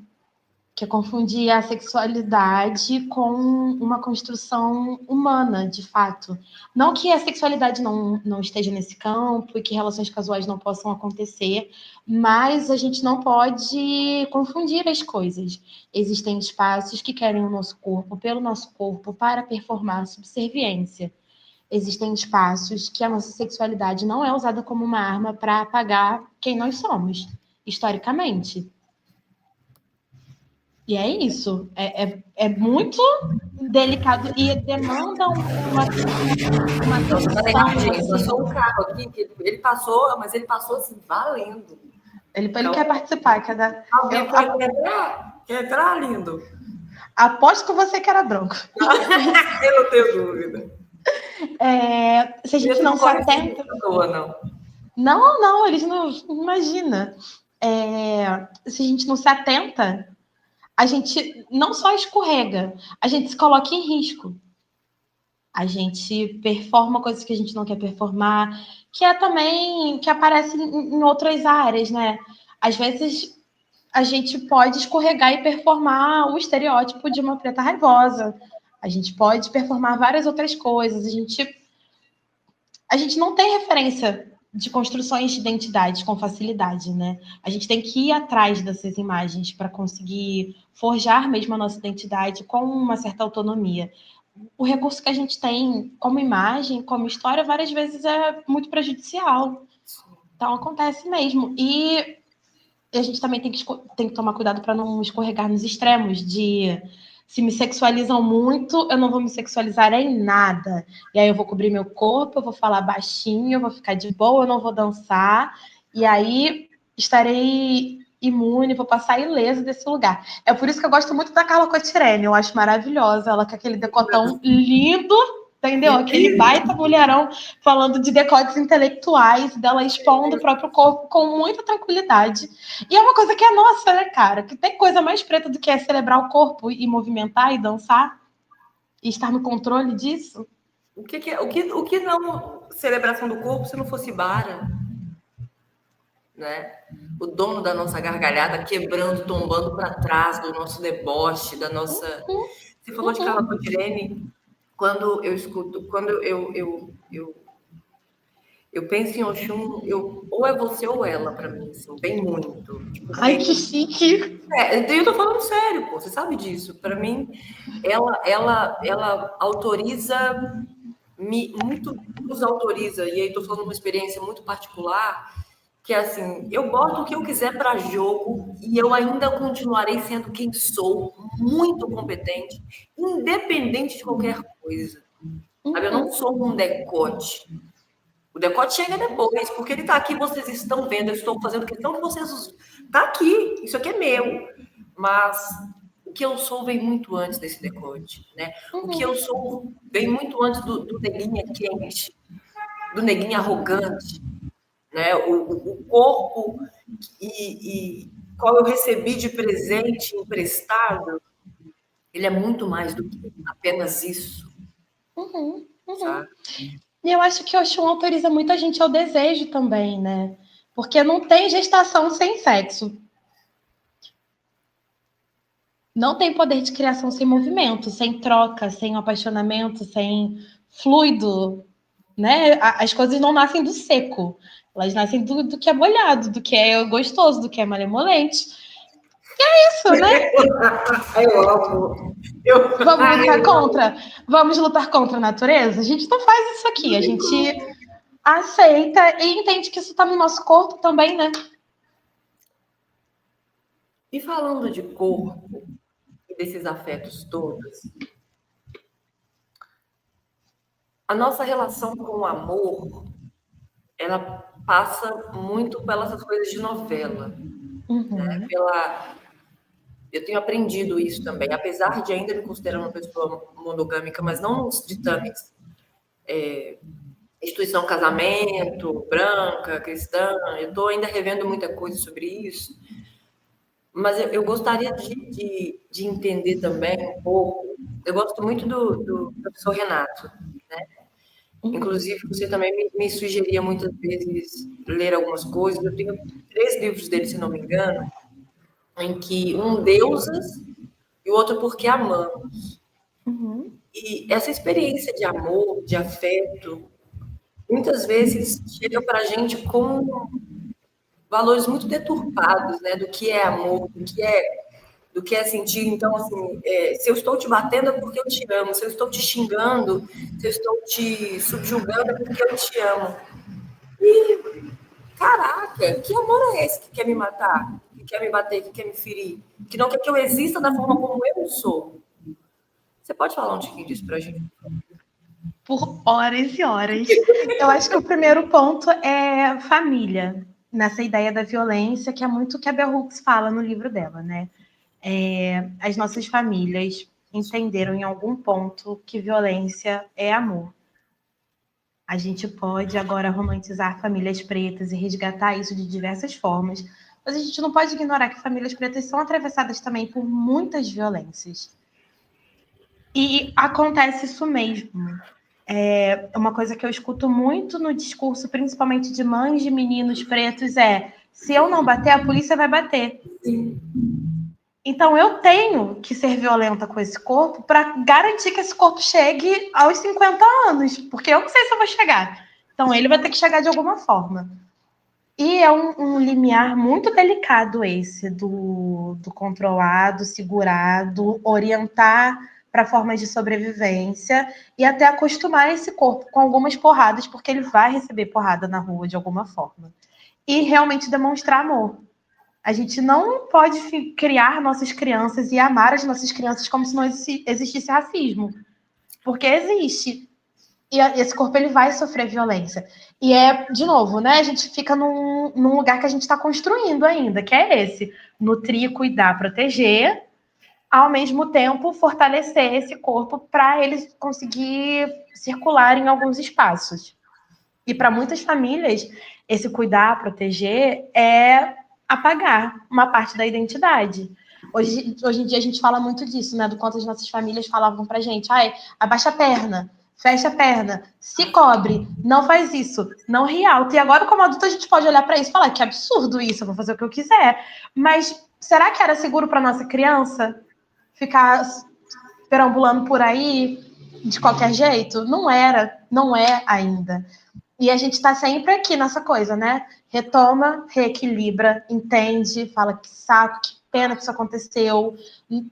que é confundir a sexualidade com uma construção humana, de fato. Não que a sexualidade não esteja nesse campo e que relações casuais não possam acontecer, mas a gente não pode confundir as coisas. Existem espaços que querem o nosso corpo, pelo nosso corpo, para performar subserviência. Existem espaços que a nossa sexualidade não é usada como uma arma para apagar quem nós somos, historicamente. E é isso. É muito delicado e demanda uma atenção. Passou um carro aqui, que ele passou, mas ele passou assim, valendo. Ele quer participar, quer dar. Alguém quer entrar, lindo. Aposto que você que era branco. Eu não tenho dúvida. Se a gente não se atenta. Não, eles não. Imagina. Se a gente não se atenta, a gente não só escorrega, a gente se coloca em risco. A gente performa coisas que a gente não quer performar, que é também que aparece em outras áreas, né? Às vezes a gente pode escorregar e performar o estereótipo de uma preta raivosa. A gente pode performar várias outras coisas. A gente não tem referência de construções de identidade com facilidade, né? A gente tem que ir atrás dessas imagens para conseguir forjar mesmo a nossa identidade com uma certa autonomia. O recurso que a gente tem como imagem, como história, várias vezes é muito prejudicial. Então, acontece mesmo. E a gente também tem que tomar cuidado para não escorregar nos extremos de se me sexualizam muito, eu não vou me sexualizar em nada. E aí eu vou cobrir meu corpo, eu vou falar baixinho, eu vou ficar de boa, eu não vou dançar. E aí estarei imune, vou passar ileso desse lugar. É por isso que eu gosto muito da Carla Cotirene, eu acho maravilhosa, ela com aquele decotão lindo, entendeu? Aquele baita mulherão falando de decotes intelectuais, dela expondo o próprio corpo com muita tranquilidade. E é uma coisa que é nossa, né, cara? Que tem coisa mais preta do que é celebrar o corpo e movimentar e dançar e estar no controle disso? O que não celebração do corpo se não fosse bara? Né? O dono da nossa gargalhada quebrando, tombando para trás do nosso deboche, da nossa. Você falou de Carla Cotirene. Quando eu escuto, quando eu penso em Oxum, ou é você ou ela, para mim, assim, bem muito. Tipo, ai, que chique! Eu tô falando sério, pô, você sabe disso. Para mim, ela autoriza, nos autoriza, e aí tô falando uma experiência muito particular, que é assim, eu boto o que eu quiser para jogo e eu ainda continuarei sendo quem sou, muito competente, independente de qualquer coisa. Sabe? Eu não sou um decote. O decote chega depois, porque ele está aqui, vocês estão vendo, eu estou fazendo questão que vocês... Está aqui, isso aqui é meu. Mas o que eu sou vem muito antes desse decote, né? O que eu sou vem muito antes do neguinho quente, do neguinho arrogante, né? O corpo e qual eu recebi de presente emprestado, ele é muito mais do que apenas isso. Sabe? E eu acho que o Oxum autoriza muita gente ao desejo também, né? Porque não tem gestação sem sexo. Não tem poder de criação sem movimento, sem troca, sem apaixonamento, sem fluido, né? As coisas não nascem do seco. Elas nascem do que é molhado, do que é gostoso, do que é malemolente. E é isso, né? Eu amo. Vamos lutar contra? Vamos lutar contra a natureza? A gente não faz isso aqui. A gente aceita e entende que isso está no nosso corpo também, né? E falando de corpo e desses afetos todos, a nossa relação com o amor, ela passa muito pelas coisas de novela, né? Eu tenho aprendido isso também, apesar de ainda me considerar uma pessoa monogâmica, mas não nos ditames instituição casamento, branca, cristã, eu estou ainda revendo muita coisa sobre isso, mas eu gostaria de entender também um pouco, eu gosto muito do professor Renato, né? Inclusive, você também me sugeria muitas vezes ler algumas coisas, eu tenho 3 livros dele, se não me engano, em que um deusas e o outro porque amamos. Uhum. E essa experiência de amor, de afeto, muitas vezes chega para a gente com valores muito deturpados, né, do que é amor, do que é sentir. Então, assim, se eu estou te batendo é porque eu te amo, se eu estou te xingando, se eu estou te subjugando é porque eu te amo. E, caraca, que amor é esse que quer me matar, que quer me bater, que quer me ferir, que não quer que eu exista da forma como eu sou? Você pode falar um tiquinho disso pra gente? Por horas e horas. Eu acho que o primeiro ponto é família, nessa ideia da violência, que é muito o que a Bell Hooks fala no livro dela, né? As nossas famílias entenderam em algum ponto que violência é amor. A gente pode agora romantizar famílias pretas e resgatar isso de diversas formas, mas a gente não pode ignorar que famílias pretas são atravessadas também por muitas violências. E acontece isso mesmo. Uma coisa que eu escuto muito no discurso, principalmente de mães de meninos pretos, é: se eu não bater, a polícia vai bater. Sim. Então eu tenho que ser violenta com esse corpo para garantir que esse corpo chegue aos 50 anos, porque eu não sei se eu vou chegar. Então ele vai ter que chegar de alguma forma. E é um limiar muito delicado esse do controlar, do segurar, do orientar para formas de sobrevivência e até acostumar esse corpo com algumas porradas, porque ele vai receber porrada na rua de alguma forma. E realmente demonstrar amor. A gente não pode criar nossas crianças e amar as nossas crianças como se não existisse racismo. Porque existe. E esse corpo ele vai sofrer violência. E de novo, né? A gente fica num lugar que a gente está construindo ainda, que é esse: nutrir, cuidar, proteger, ao mesmo tempo fortalecer esse corpo para ele conseguir circular em alguns espaços. E para muitas famílias, esse cuidar, proteger é apagar uma parte da identidade. Hoje em dia a gente fala muito disso, né? Do quanto as nossas famílias falavam pra gente: ai, abaixa a perna, fecha a perna, se cobre, não faz isso, não ri alto. E agora, como adulto, a gente pode olhar para isso e falar: que absurdo isso, eu vou fazer o que eu quiser. Mas será que era seguro para nossa criança ficar perambulando por aí de qualquer jeito? Não era, não é ainda. E a gente está sempre aqui nessa coisa, né? Retoma, reequilibra, entende, fala que saco, que pena que isso aconteceu,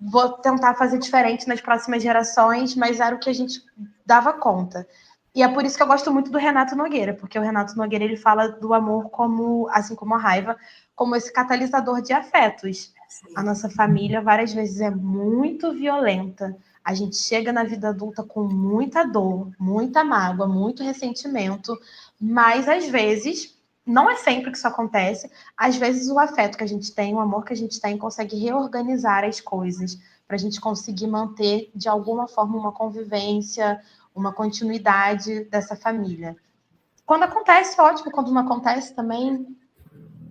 vou tentar fazer diferente nas próximas gerações, mas era o que a gente dava conta. E é por isso que eu gosto muito do Renato Nogueira, porque o Renato Nogueira ele fala do amor como, assim como a raiva, como esse catalisador de afetos. A nossa família várias vezes é muito violenta. A gente chega na vida adulta com muita dor, muita mágoa, muito ressentimento, mas às vezes, não é sempre que isso acontece, às vezes o afeto que a gente tem, o amor que a gente tem, consegue reorganizar as coisas para a gente conseguir manter de alguma forma uma convivência, uma continuidade dessa família. Quando acontece, ótimo. Quando não acontece também,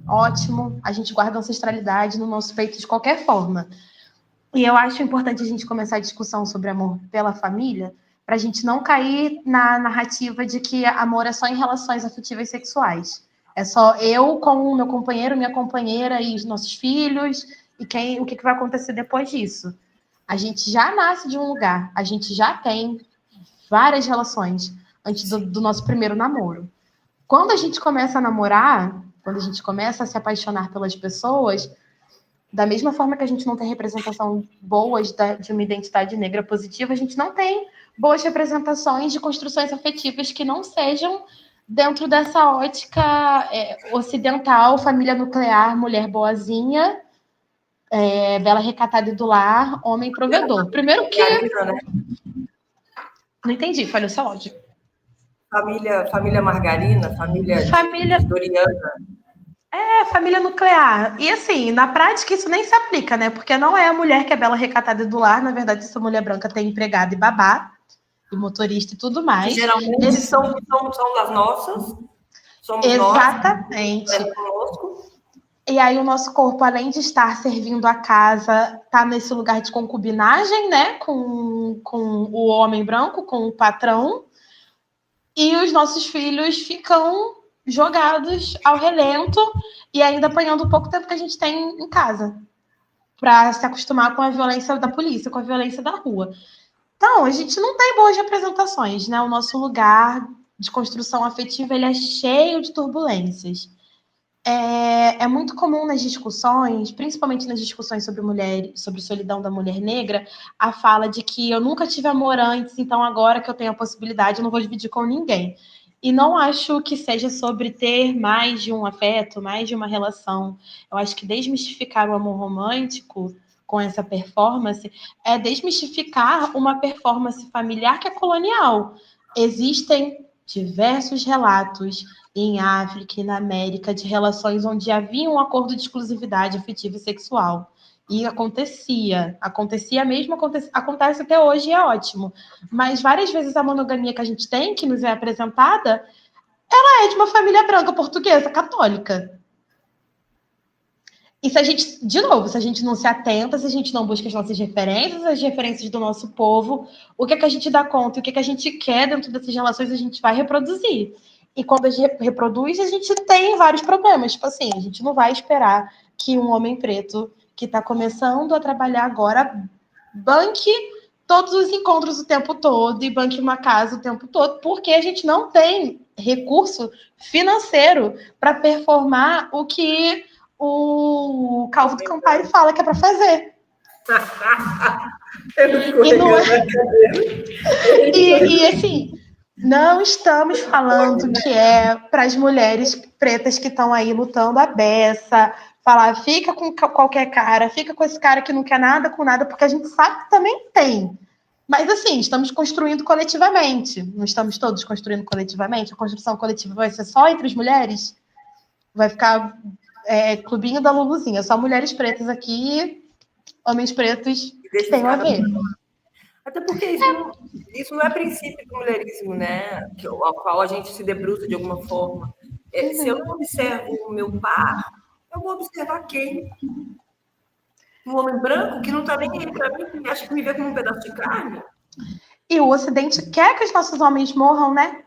ótimo. A gente guarda a ancestralidade no nosso peito de qualquer forma. E eu acho importante a gente começar a discussão sobre amor pela família, para a gente não cair na narrativa de que amor é só em relações afetivas sexuais. É só eu com o meu companheiro, minha companheira e os nossos filhos, e o que vai acontecer depois disso. A gente já nasce de um lugar, a gente já tem várias relações antes do nosso primeiro namoro. Quando a gente começa a namorar, quando a gente começa a se apaixonar pelas pessoas, da mesma forma que a gente não tem representação boas de uma identidade negra positiva, a gente não tem boas representações de construções afetivas que não sejam dentro dessa ótica ocidental, família nuclear, mulher boazinha, bela recatada e do lar, homem provedor. Primeiro que... Margarina, né? Não entendi, falhou seu áudio. Família Margarina, família de Doriana. Família nuclear. E assim, na prática isso nem se aplica, né? Porque não é a mulher que é bela, recatada e do lar. Na verdade, essa mulher branca tem empregada e babá, e motorista e tudo Que mais. geralmente são das nossas. Somos nós. Exatamente. E aí o nosso corpo, além de estar servindo a casa, tá nesse lugar de concubinagem, né? Com o homem branco, com o patrão. E os nossos filhos ficam jogados ao relento e ainda apanhando o pouco tempo que a gente tem em casa. para se acostumar com a violência da polícia, com a violência da rua. Então, a gente não tem boas representações, né? O nosso lugar de construção afetiva ele é cheio de turbulências. É muito comum nas discussões, principalmente nas discussões sobre mulher, sobre solidão da mulher negra, a fala de que eu nunca tive amor antes, então agora que eu tenho a possibilidade, eu não vou dividir com ninguém. E não acho que seja sobre ter mais de um afeto, mais de uma relação. Eu acho que desmistificar o amor romântico com essa performance é desmistificar uma performance familiar que é colonial. Existem diversos relatos em África e na América de relações onde havia um acordo de exclusividade afetiva e sexual. E acontecia mesmo, acontece até hoje e é ótimo. Mas várias vezes a monogamia que a gente tem, que nos é apresentada, ela é de uma família branca portuguesa, católica. E se a gente, de novo, se a gente não se atenta, se a gente não busca as nossas referências, as referências do nosso povo, o que é que a gente dá conta, o que é que a gente quer dentro dessas relações, a gente vai reproduzir. E quando a gente reproduz, a gente tem vários problemas. Tipo assim, a gente não vai esperar que um homem preto que está começando a trabalhar agora banque todos os encontros o tempo todo e banque uma casa o tempo todo, porque a gente não tem recurso financeiro para performar o que o Calvo do Campari fala que é para fazer. E, não é... e assim, não estamos falando que é para as mulheres pretas que estão aí lutando a beça, falar fica com qualquer cara, fica com esse cara que não quer nada com nada, porque a gente sabe que também tem. Mas assim, estamos construindo coletivamente. Não estamos todos construindo coletivamente? A construção coletiva vai ser só entre as mulheres? Vai ficar clubinho da Luluzinha, só mulheres pretas aqui, homens pretos que tenham a ver. Até porque isso não é princípio do mulherismo, né? Ao qual a gente se debruça de alguma forma. Se eu não observo o meu par, eu vou observar quem? Um homem branco que não está nem aí para mim, que acha que me vê como um pedaço de carne. E o Ocidente quer que os nossos homens morram, né?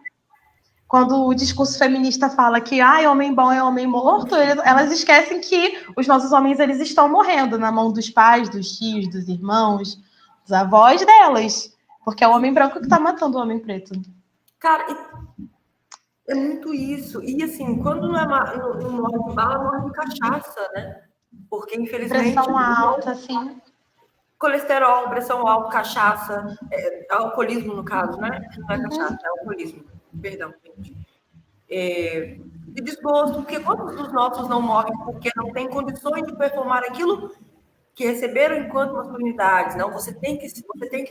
Quando o discurso feminista fala que homem bom é homem morto, elas esquecem que os nossos homens eles estão morrendo na mão dos pais, dos tios, dos irmãos, dos avós delas. Porque é o homem branco que está matando o homem preto. Cara, é muito isso. E assim, quando não morre de bala, morre de cachaça, né? Porque, infelizmente. Pressão alta, sim. Colesterol, pressão alta, cachaça, alcoolismo, no caso, né? Não é cachaça, é alcoolismo. Perdão, gente. De desgosto, porque quantos dos nossos não morrem porque não têm condições de performar aquilo que receberam enquanto masculinidades? Não, você tem que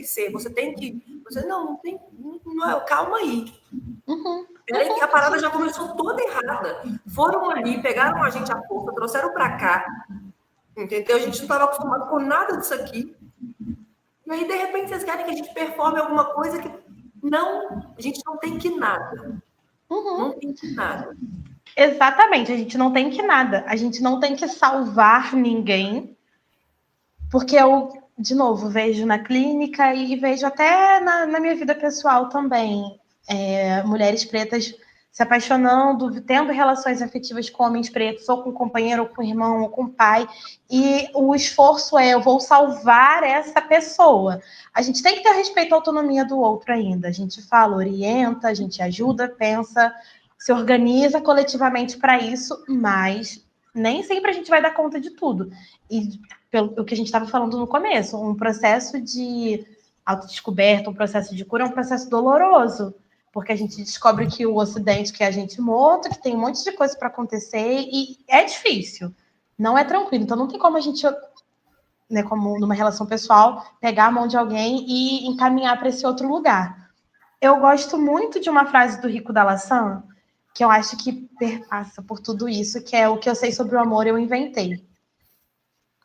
ser, você não tem, não é, calma aí. Peraí, que a parada já começou toda errada. Foram ali, pegaram a gente à força, trouxeram para cá, entendeu? A gente não estava acostumado com nada disso aqui. E aí, de repente, vocês querem que a gente performe alguma coisa que a gente não tem que nada. Não tem que nada. Exatamente, a gente não tem que nada. A gente não tem que salvar ninguém, porque eu, de novo, vejo na clínica e vejo até na minha vida pessoal também, mulheres pretas se apaixonando, tendo relações afetivas com homens pretos, ou com companheiro, ou com irmão, ou com pai, e o esforço eu vou salvar essa pessoa. A gente tem que ter respeito à autonomia do outro ainda. A gente fala, orienta, a gente ajuda, pensa, se organiza coletivamente para isso, mas nem sempre a gente vai dar conta de tudo. E pelo que a gente estava falando no começo, um processo de autodescoberta, um processo de cura é um processo doloroso, porque a gente descobre que o Ocidente quer a gente morto, que tem um monte de coisa para acontecer, e é difícil, não é tranquilo. Então não tem como a gente, né, como numa relação pessoal, pegar a mão de alguém e encaminhar para esse outro lugar. Eu gosto muito de uma frase do Rico da Laçã, que eu acho que perpassa por tudo isso, que é: o que eu sei sobre o amor eu inventei.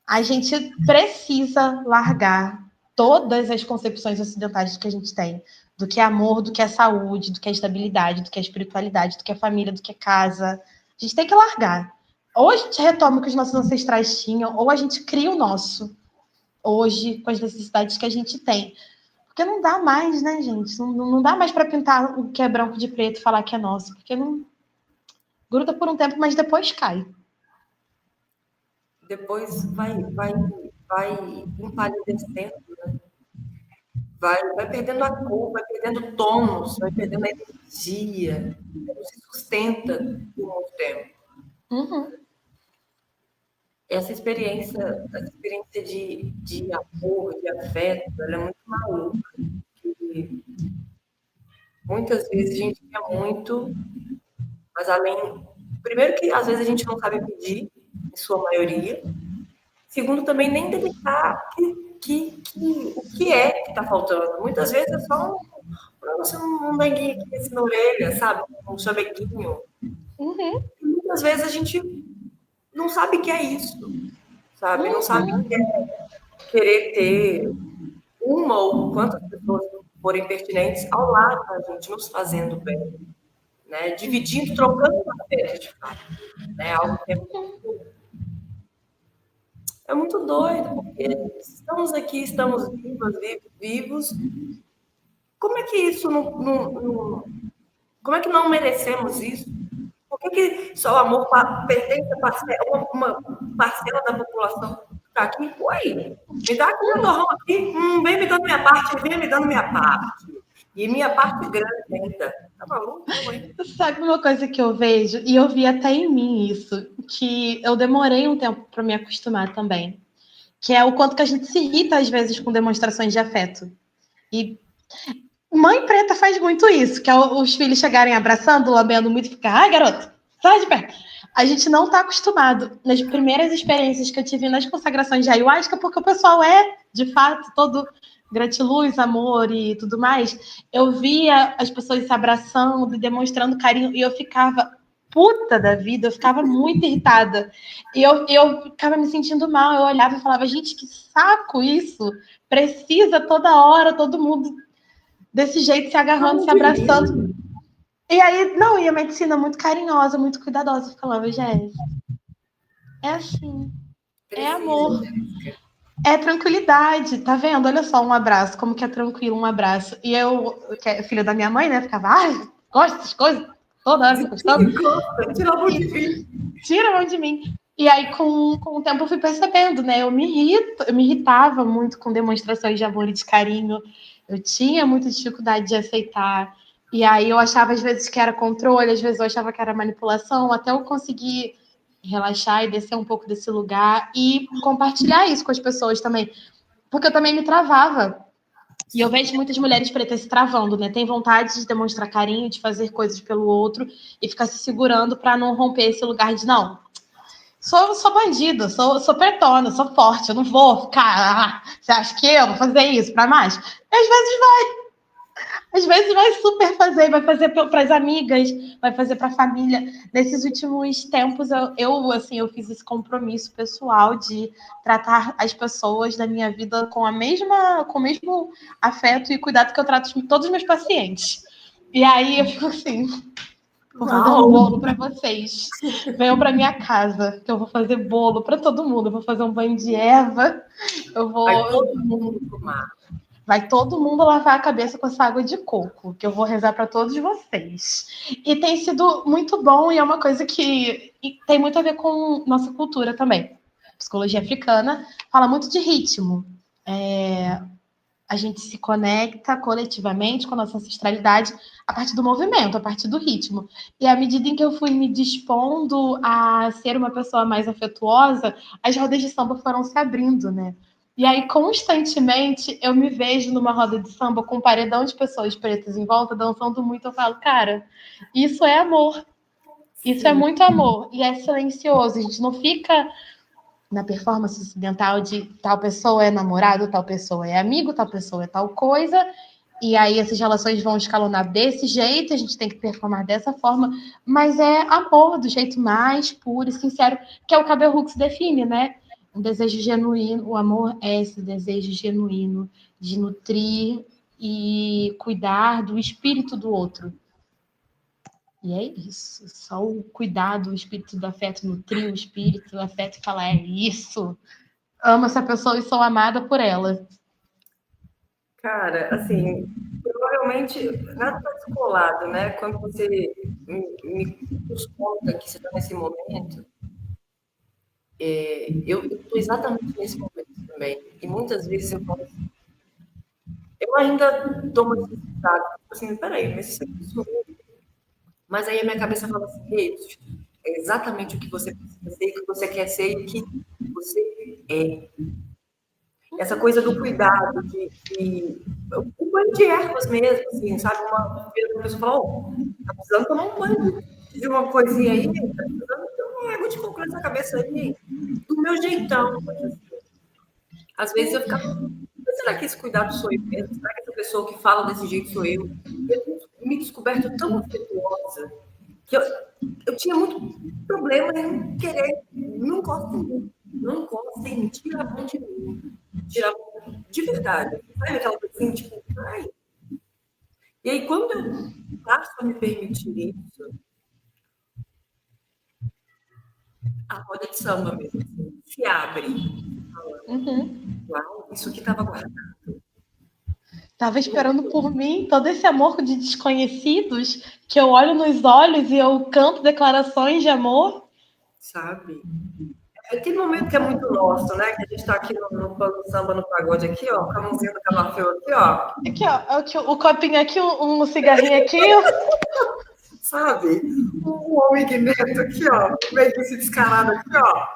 A gente precisa largar todas as concepções ocidentais que a gente tem do que é amor, do que é saúde, do que é estabilidade, do que é espiritualidade, do que é família, do que é casa. A gente tem que largar. Ou a gente retoma o que os nossos ancestrais tinham, ou a gente cria o nosso hoje com as necessidades que a gente tem. Porque não dá mais, né, gente? Não dá mais para pintar o que é branco de preto e falar que é nosso, porque não gruda por um tempo, mas depois cai. Depois vai vai empalidecendo, né? Vai perdendo a cor, vai perdendo tônus, vai perdendo a energia, não se sustenta por muito tempo. Uhum. Essa experiência de amor, de afeto, ela é muito maluca. Porque muitas vezes a gente quer muito, mas além. Primeiro, que às vezes a gente não sabe pedir, em sua maioria. Segundo, também nem detectar o que é que está faltando. Muitas vezes é só um manguinho aqui assim na orelha, sabe? Um chameguinho. Uhum. E muitas vezes a gente não sabe o que é isso, sabe? Não sabe o Uhum. que é querer ter uma ou quantas pessoas forem pertinentes ao lado da gente, nos fazendo bem, né? Dividindo, trocando afeto, de fato, né? Algo que é muito doido, porque estamos aqui, estamos vivas, vivos. Como é que isso como é que não merecemos isso? Por que só o amor pertence a uma parcela da população que está aqui? Oi, me dá aqui meu torrão aqui, vem me dando minha parte, vem me dando minha parte. E minha parte grande ainda. Tá maluco, hein? Sabe uma coisa que eu vejo, e eu vi até em mim isso, que eu demorei um tempo para me acostumar também, que é o quanto que a gente se irrita às vezes com demonstrações de afeto. E mãe preta faz muito isso, que é os filhos chegarem abraçando, lambendo muito e ficar, ai garoto, sai de perto. A gente não está acostumado. Nas primeiras experiências que eu tive nas consagrações de ayahuasca, porque o pessoal é, de fato, todo gratiluz, amor e tudo mais, eu via as pessoas se abraçando e demonstrando carinho, e eu ficava puta da vida, eu ficava muito irritada. E eu ficava me sentindo mal, eu olhava e falava, gente, que saco isso! Precisa toda hora, todo mundo desse jeito, se agarrando, se abraçando. E aí, não, e a medicina muito carinhosa, muito cuidadosa. Eu falava, Jéssica, é assim, é Precisa, amor, Jéssica. é tranquilidade, tá vendo? Olha só, um abraço, como que é tranquilo um abraço. E eu, que é filha da minha mãe, né, ficava, ai, gosto dessas coisas, toda hora fica gostando. Gosta, tira a mão de mim. Tira a mão de mim. E aí, com o tempo, eu fui percebendo, né? Eu me irritava muito com demonstrações de amor e de carinho. Eu tinha muita dificuldade de aceitar. E aí eu achava, às vezes, que era controle, às vezes eu achava que era manipulação, até eu conseguir relaxar e descer um pouco desse lugar e compartilhar isso com as pessoas também. Porque eu também me travava. E eu vejo muitas mulheres pretas se travando, né? Tem vontade de demonstrar carinho, de fazer coisas pelo outro e ficar se segurando para não romper esse lugar de não. Sou bandida, sou pretona, sou forte, eu não vou ficar. Você acha que eu vou fazer isso para mais? Às vezes vai super fazer, vai fazer para as amigas, vai fazer para a família. Nesses últimos tempos, eu fiz esse compromisso pessoal de tratar as pessoas da minha vida com o mesmo afeto e cuidado que eu trato todos os meus pacientes. E aí eu fico assim, vou fazer um bolo para vocês. Venham para minha casa, que eu vou fazer bolo para todo mundo. Eu vou fazer um banho de erva. Vai todo mundo pro mar. Vai todo mundo lavar a cabeça com essa água de coco, que eu vou rezar para todos vocês. E tem sido muito bom e é uma coisa que tem muito a ver com nossa cultura também. Psicologia africana fala muito de ritmo. A gente se conecta coletivamente com a nossa ancestralidade a partir do movimento, a partir do ritmo. E à medida em que eu fui me dispondo a ser uma pessoa mais afetuosa, as rodas de samba foram se abrindo, né? E aí, constantemente, eu me vejo numa roda de samba com um paredão de pessoas pretas em volta, dançando muito. Eu falo, cara, isso é amor. Isso é Sim. muito amor. E é silencioso. A gente não fica na performance ocidental de tal pessoa é namorado, tal pessoa é amigo, tal pessoa é tal coisa, e aí essas relações vão escalonar desse jeito, a gente tem que performar dessa forma, mas é amor do jeito mais puro e sincero, que é o que a Bell Hooks define, né? Um desejo genuíno, o amor é esse desejo genuíno de nutrir e cuidar do espírito do outro. E é isso, só o cuidado, o espírito do afeto, nutrir o espírito do afeto e falar, é isso, amo essa pessoa e sou amada por ela. Cara, assim, provavelmente nada está descolado, né? Quando você me conta que você está nesse momento, Eu estou exatamente nesse momento também. E muitas vezes eu falo assim, eu ainda dou uma necessidade, assim, peraí, mas isso aqui sou eu. Mas aí a minha cabeça fala assim, ei, é exatamente o que você precisa ser, o que você quer ser e o que você é. Essa coisa do cuidado, um banho de ervas mesmo, assim, sabe? Uma pessoa fala, oh, tá precisando tomar um banho de uma coisinha aí, tá precisando ter uma água de coco nessa cabeça aí, do meu jeitão. Às vezes eu ficava, será que esse cuidado sou eu mesmo? Será que essa pessoa que fala desse jeito sou eu? Eu tenho me descoberto tão afetuosa que eu tinha muito problema em querer, não gosto de mim, não gosto em mim, tira a mão de mim, tira a mão de verdade, sabe aquela coisa assim, tipo, ai. E aí quando eu passo a me permitir isso, a roda de samba mesmo, assim, se abre, uau, isso que estava guardado. Tava esperando por mim todo esse amor de desconhecidos que eu olho nos olhos e eu canto declarações de amor. Sabe? É aquele momento que é muito nosso, né? Que a gente tá aqui no samba, no pagode aqui, ó, com a mãozinha do Camafeu aqui, ó. Aqui, ó, aqui, o copinho aqui, um cigarrinho aqui. Sabe? Um homem guimento aqui, ó. Meio que esse descarado aqui, ó.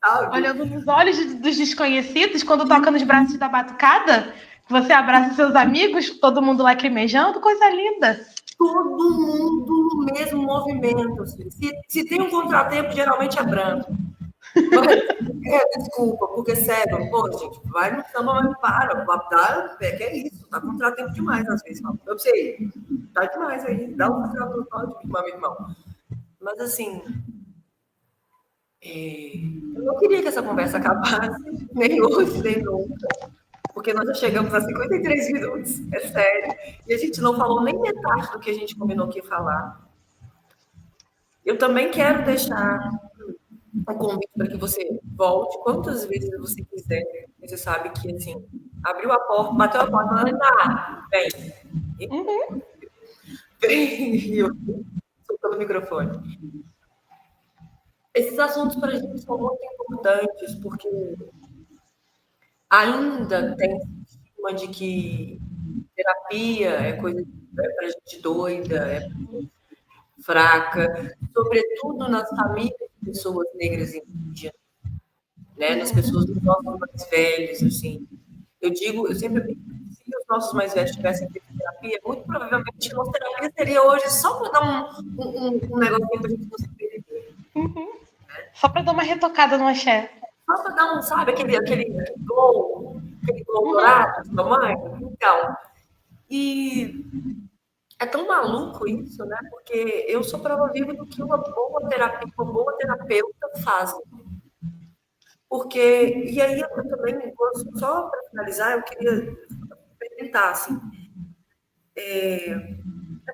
Sabe? Olhando nos olhos dos desconhecidos, quando toca nos braços da batucada, você abraça seus amigos, todo mundo lacrimejando, coisa linda. Todo mundo no mesmo movimento. Assim. Se tem um contratempo, geralmente é branco. Mas, desculpa, porque sério, pô, gente, vai no samba, mas para, dá, que é isso, tá contratempo demais às vezes. Eu sei, tá demais aí, dá um contrato no pau de meu irmão. Mas assim, eu não queria que essa conversa acabasse, nem hoje, nem nunca, porque nós já chegamos a 53 minutos, é sério, e a gente não falou nem metade do que a gente combinou que ia falar. Eu também quero deixar um convite para que você volte quantas vezes você quiser. Você sabe que, assim, abriu a porta, bateu a porta, falando, tá, vem. Vem, eu soltando o microfone. Esses assuntos para a gente são muito importantes, porque ainda tem estigma de que terapia é coisa para gente doida, é fraca, sobretudo nas famílias de pessoas negras e indígenas, né? Nas pessoas dos nossos mais velhos, assim. Eu sempre brinco que se os nossos mais velhos tivessem feito terapia, muito provavelmente a nossa terapia seria hoje só para dar um negocinho para a gente não se perder. Só para dar uma retocada no axé. Só para dar sabe, aquele glow dourado de mamãe? Então, e é tão maluco isso, né? Porque eu sou prova viva do que uma boa terapia, uma boa terapeuta faz. Porque, e aí eu também, só para finalizar, eu queria perguntar, assim, é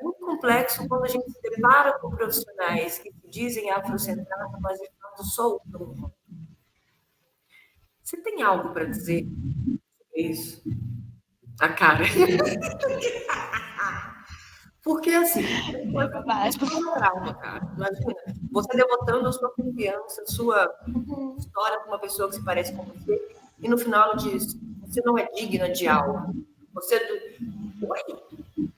muito complexo quando a gente se depara com profissionais que se dizem afrocentrados, mas de fato soltam. Você tem algo para dizer sobre isso? A cara. Porque, assim, isso foi um trauma, cara. Imagina, você devotando a sua confiança, a sua história para uma pessoa que se parece com você, e no final ela diz: você não é digna de algo. Você é do. Oi?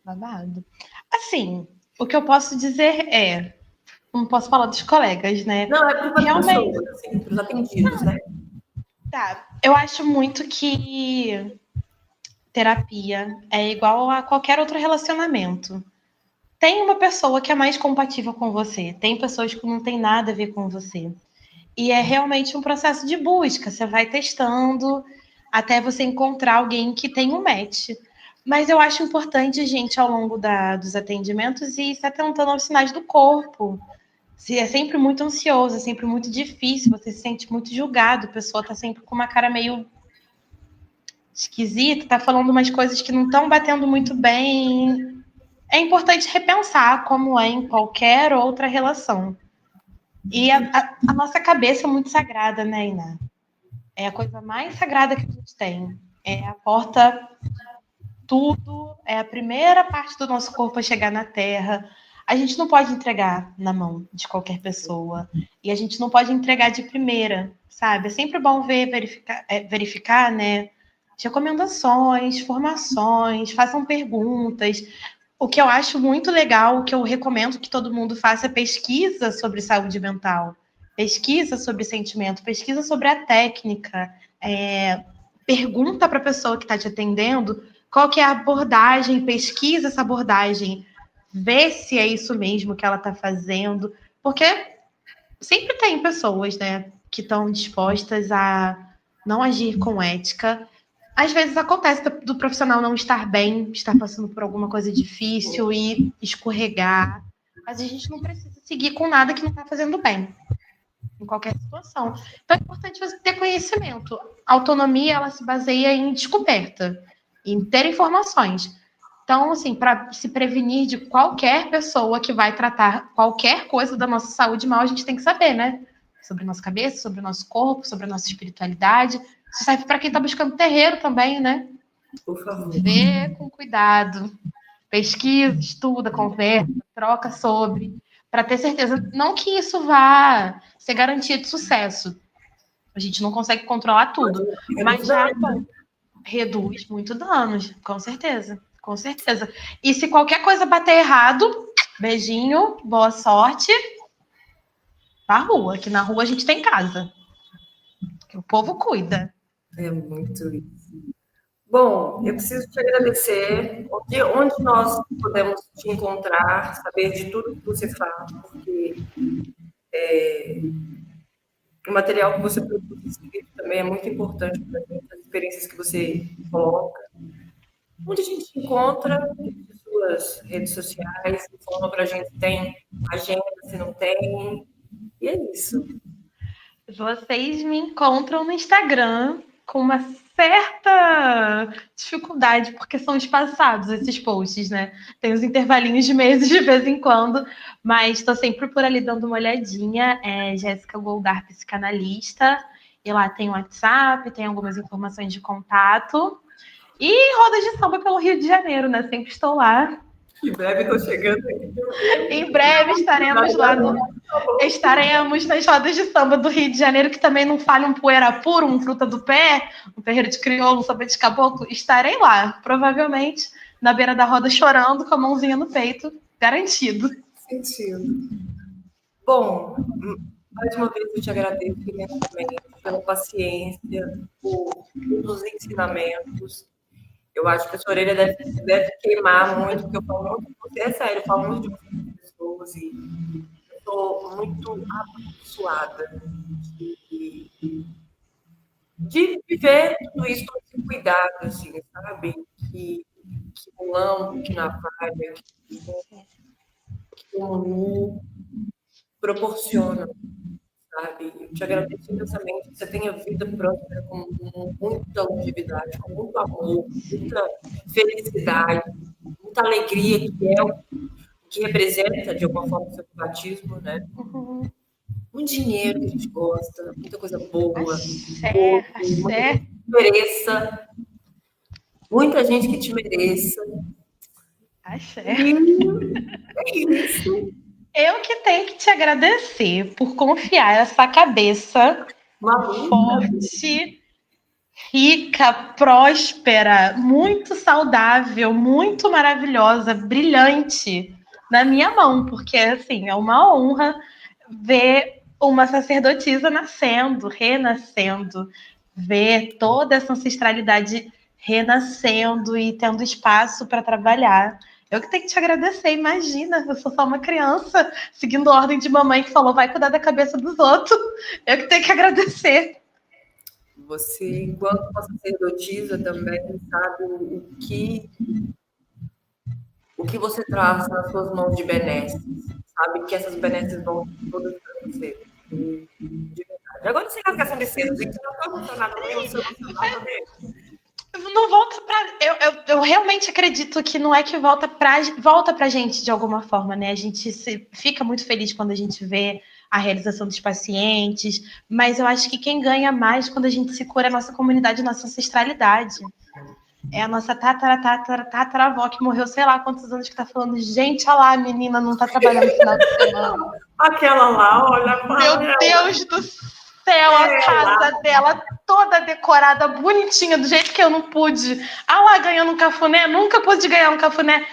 Babado. Assim, o que eu posso dizer é, não posso falar dos colegas, né? Não, é para as Realmente, pessoas, assim, para os atendidos, né? tá. Eu acho muito que terapia é igual a qualquer outro relacionamento. Tem uma pessoa que é mais compatível com você, tem pessoas que não tem nada a ver com você. E é realmente um processo de busca. Você vai testando até você encontrar alguém que tem um match. Mas eu acho importante, gente, ao longo dos atendimentos, ir se atentando aos sinais do corpo. Se é sempre muito ansioso, é sempre muito difícil, você se sente muito julgado, a pessoa está sempre com uma cara meio esquisita, está falando umas coisas que não estão batendo muito bem. É importante repensar como é em qualquer outra relação. E a nossa cabeça é muito sagrada, né, Iná? É a coisa mais sagrada que a gente tem. É a porta tudo, é a primeira parte do nosso corpo a chegar na Terra. a gente não pode entregar na mão de qualquer pessoa. E a gente não pode entregar de primeira, sabe? É sempre bom verificar, né? Recomendações, formações, façam perguntas. O que eu acho muito legal, o que eu recomendo que todo mundo faça é pesquisa sobre saúde mental, pesquisa sobre sentimento, pesquisa sobre a técnica, pergunta para a pessoa que está te atendendo qual que é a abordagem, pesquisa essa abordagem, vê se é isso mesmo que ela está fazendo, porque sempre tem pessoas, né, que estão dispostas a não agir com ética. Às vezes acontece do profissional não estar bem, estar passando por alguma coisa difícil e escorregar, mas a gente não precisa seguir com nada que não está fazendo bem, em qualquer situação. Então é importante você ter conhecimento. A autonomia, ela se baseia em descoberta, em ter informações. Então, assim, para se prevenir de qualquer pessoa que vai tratar qualquer coisa da nossa saúde mal, a gente tem que saber, né? Sobre a nossa cabeça, sobre o nosso corpo, sobre a nossa espiritualidade. Isso serve para quem está buscando terreiro também, né? Por favor. Vê com cuidado, pesquisa, estuda, conversa, troca sobre, para ter certeza. Não que isso vá ser garantia de sucesso. A gente não consegue controlar tudo, mas já reduz muito danos, com certeza. Com certeza. E se qualquer coisa bater errado, beijinho, boa sorte. Pra rua, que na rua a gente tem casa. Que o povo cuida. É muito isso. Bom, eu preciso te agradecer. Onde nós podemos te encontrar, saber de tudo que você faz, porque o material que você produz escrito também é muito importante para a gente, as experiências que você coloca. Onde a gente te encontra, as suas redes sociais, informa para a gente se tem agenda, se não tem. E é isso. Vocês me encontram no Instagram com uma certa dificuldade, porque são espaçados esses posts, né? Tem os intervalinhos de meses de vez em quando, mas estou sempre por ali dando uma olhadinha. É Jéssica Goldar, psicanalista, e lá tem o WhatsApp, tem algumas informações de contato. E rodas de samba pelo Rio de Janeiro, né? Sempre estou lá. Em breve estou chegando aqui. Em breve estaremos lá estaremos nas rodas de samba do Rio de Janeiro, que também não falha um poeira puro, um fruta do pé, um terreiro de crioulo, um samba de caboclo. Estarei lá, provavelmente, na beira da roda, chorando, com a mãozinha no peito, garantido. Sentindo. Bom, mais uma vez eu te agradeço imensamente pela paciência, por todos os ensinamentos. Eu acho que a sua orelha deve queimar muito, porque eu falo muito de você, é sério, eu falo muito de você com as pessoas e eu estou muito abençoada de viver tudo isso com esse cuidado, assim, sabe? Que o lampo, que navalha, que o Lulu proporciona, sabe? Eu te agradeço imensamente que você tenha vida próspera com muita longevidade, com muito amor, muita felicidade, muita alegria, que é o que representa, de alguma forma, o seu batismo, né? Muito dinheiro que a gente gosta, muita coisa boa, muita gente que te mereça, muita gente que te mereça. Axé. É isso. Eu que tenho que te agradecer por confiar essa cabeça forte, rica, próspera, muito saudável, muito maravilhosa, brilhante na minha mão, porque assim, é uma honra ver uma sacerdotisa nascendo, renascendo, ver toda essa ancestralidade renascendo e tendo espaço para trabalhar. Eu que tenho que te agradecer, imagina, eu sou só uma criança seguindo a ordem de mamãe que falou vai cuidar da cabeça dos outros. Eu que tenho que agradecer. Você, enquanto uma sacerdotisa, também sabe o que você traz nas suas mãos de benesses. Sabe que essas benesses vão todas para você. De verdade. Agora, sem rasgação de cedo, gente, não estou emocionada, eu sou emocionada mesmo. Não volta para. Eu realmente acredito que não é que volta para gente de alguma forma, né? A gente fica muito feliz quando a gente vê a realização dos pacientes, mas eu acho que quem ganha mais quando a gente se cura é a nossa comunidade, a nossa ancestralidade. É a nossa tataravó que morreu sei lá quantos anos, que tá falando, gente, olha lá, a menina não tá trabalhando no final de semana. Aquela lá, olha, Meu Deus do céu, a casa dela toda decorada, bonitinha, do jeito que eu não pude. Ah lá, ganhando um cafuné, nunca pude ganhar um cafuné.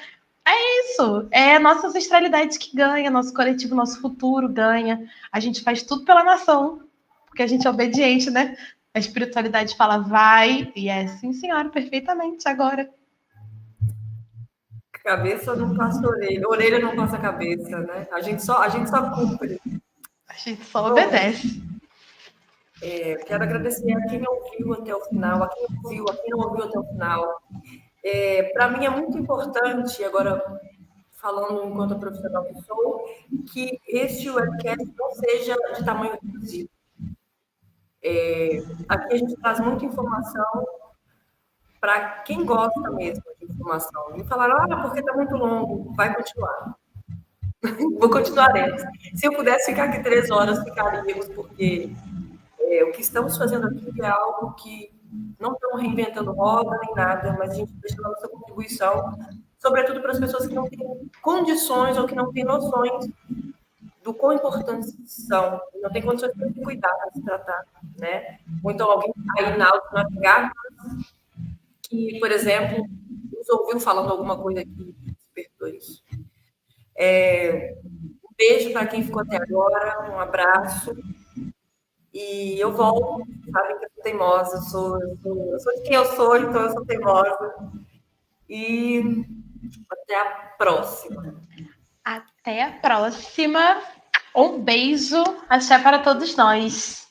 É isso, é a nossa ancestralidade que ganha, nosso coletivo, nosso futuro ganha. A gente faz tudo pela nação, porque a gente é obediente, né? A espiritualidade fala, vai, e é sim, senhora, perfeitamente, agora. Cabeça não passa orelha, orelha não passa cabeça, né? A gente só cumpre. A gente só obedece. Quero agradecer a quem ouviu até o final, a quem ouviu, a quem não ouviu até o final. Para mim é muito importante, agora falando enquanto profissional que sou, que este webcast não seja de tamanho reduzido. Aqui a gente traz muita informação para quem gosta mesmo de informação. Me falaram, porque está muito longo, vai continuar. Vou continuar dentro. Se eu pudesse ficar aqui 3 horas, ficaríamos, porque o que estamos fazendo aqui é algo que não estamos reinventando roda nem nada, mas a gente deixa a nossa contribuição, sobretudo para as pessoas que não têm condições ou que não têm noções do quão importantes são, não tem condições para se cuidar, para se tratar, né? Ou então alguém aí na autonavegar que, por exemplo, nos ouviu falando alguma coisa aqui, despertou isso. Um beijo para quem ficou até agora, um abraço. E eu volto, sabe que eu sou teimosa, eu sou de quem eu sou, então eu sou teimosa. E até a próxima. Até a próxima. Um beijo. Axé para todos nós.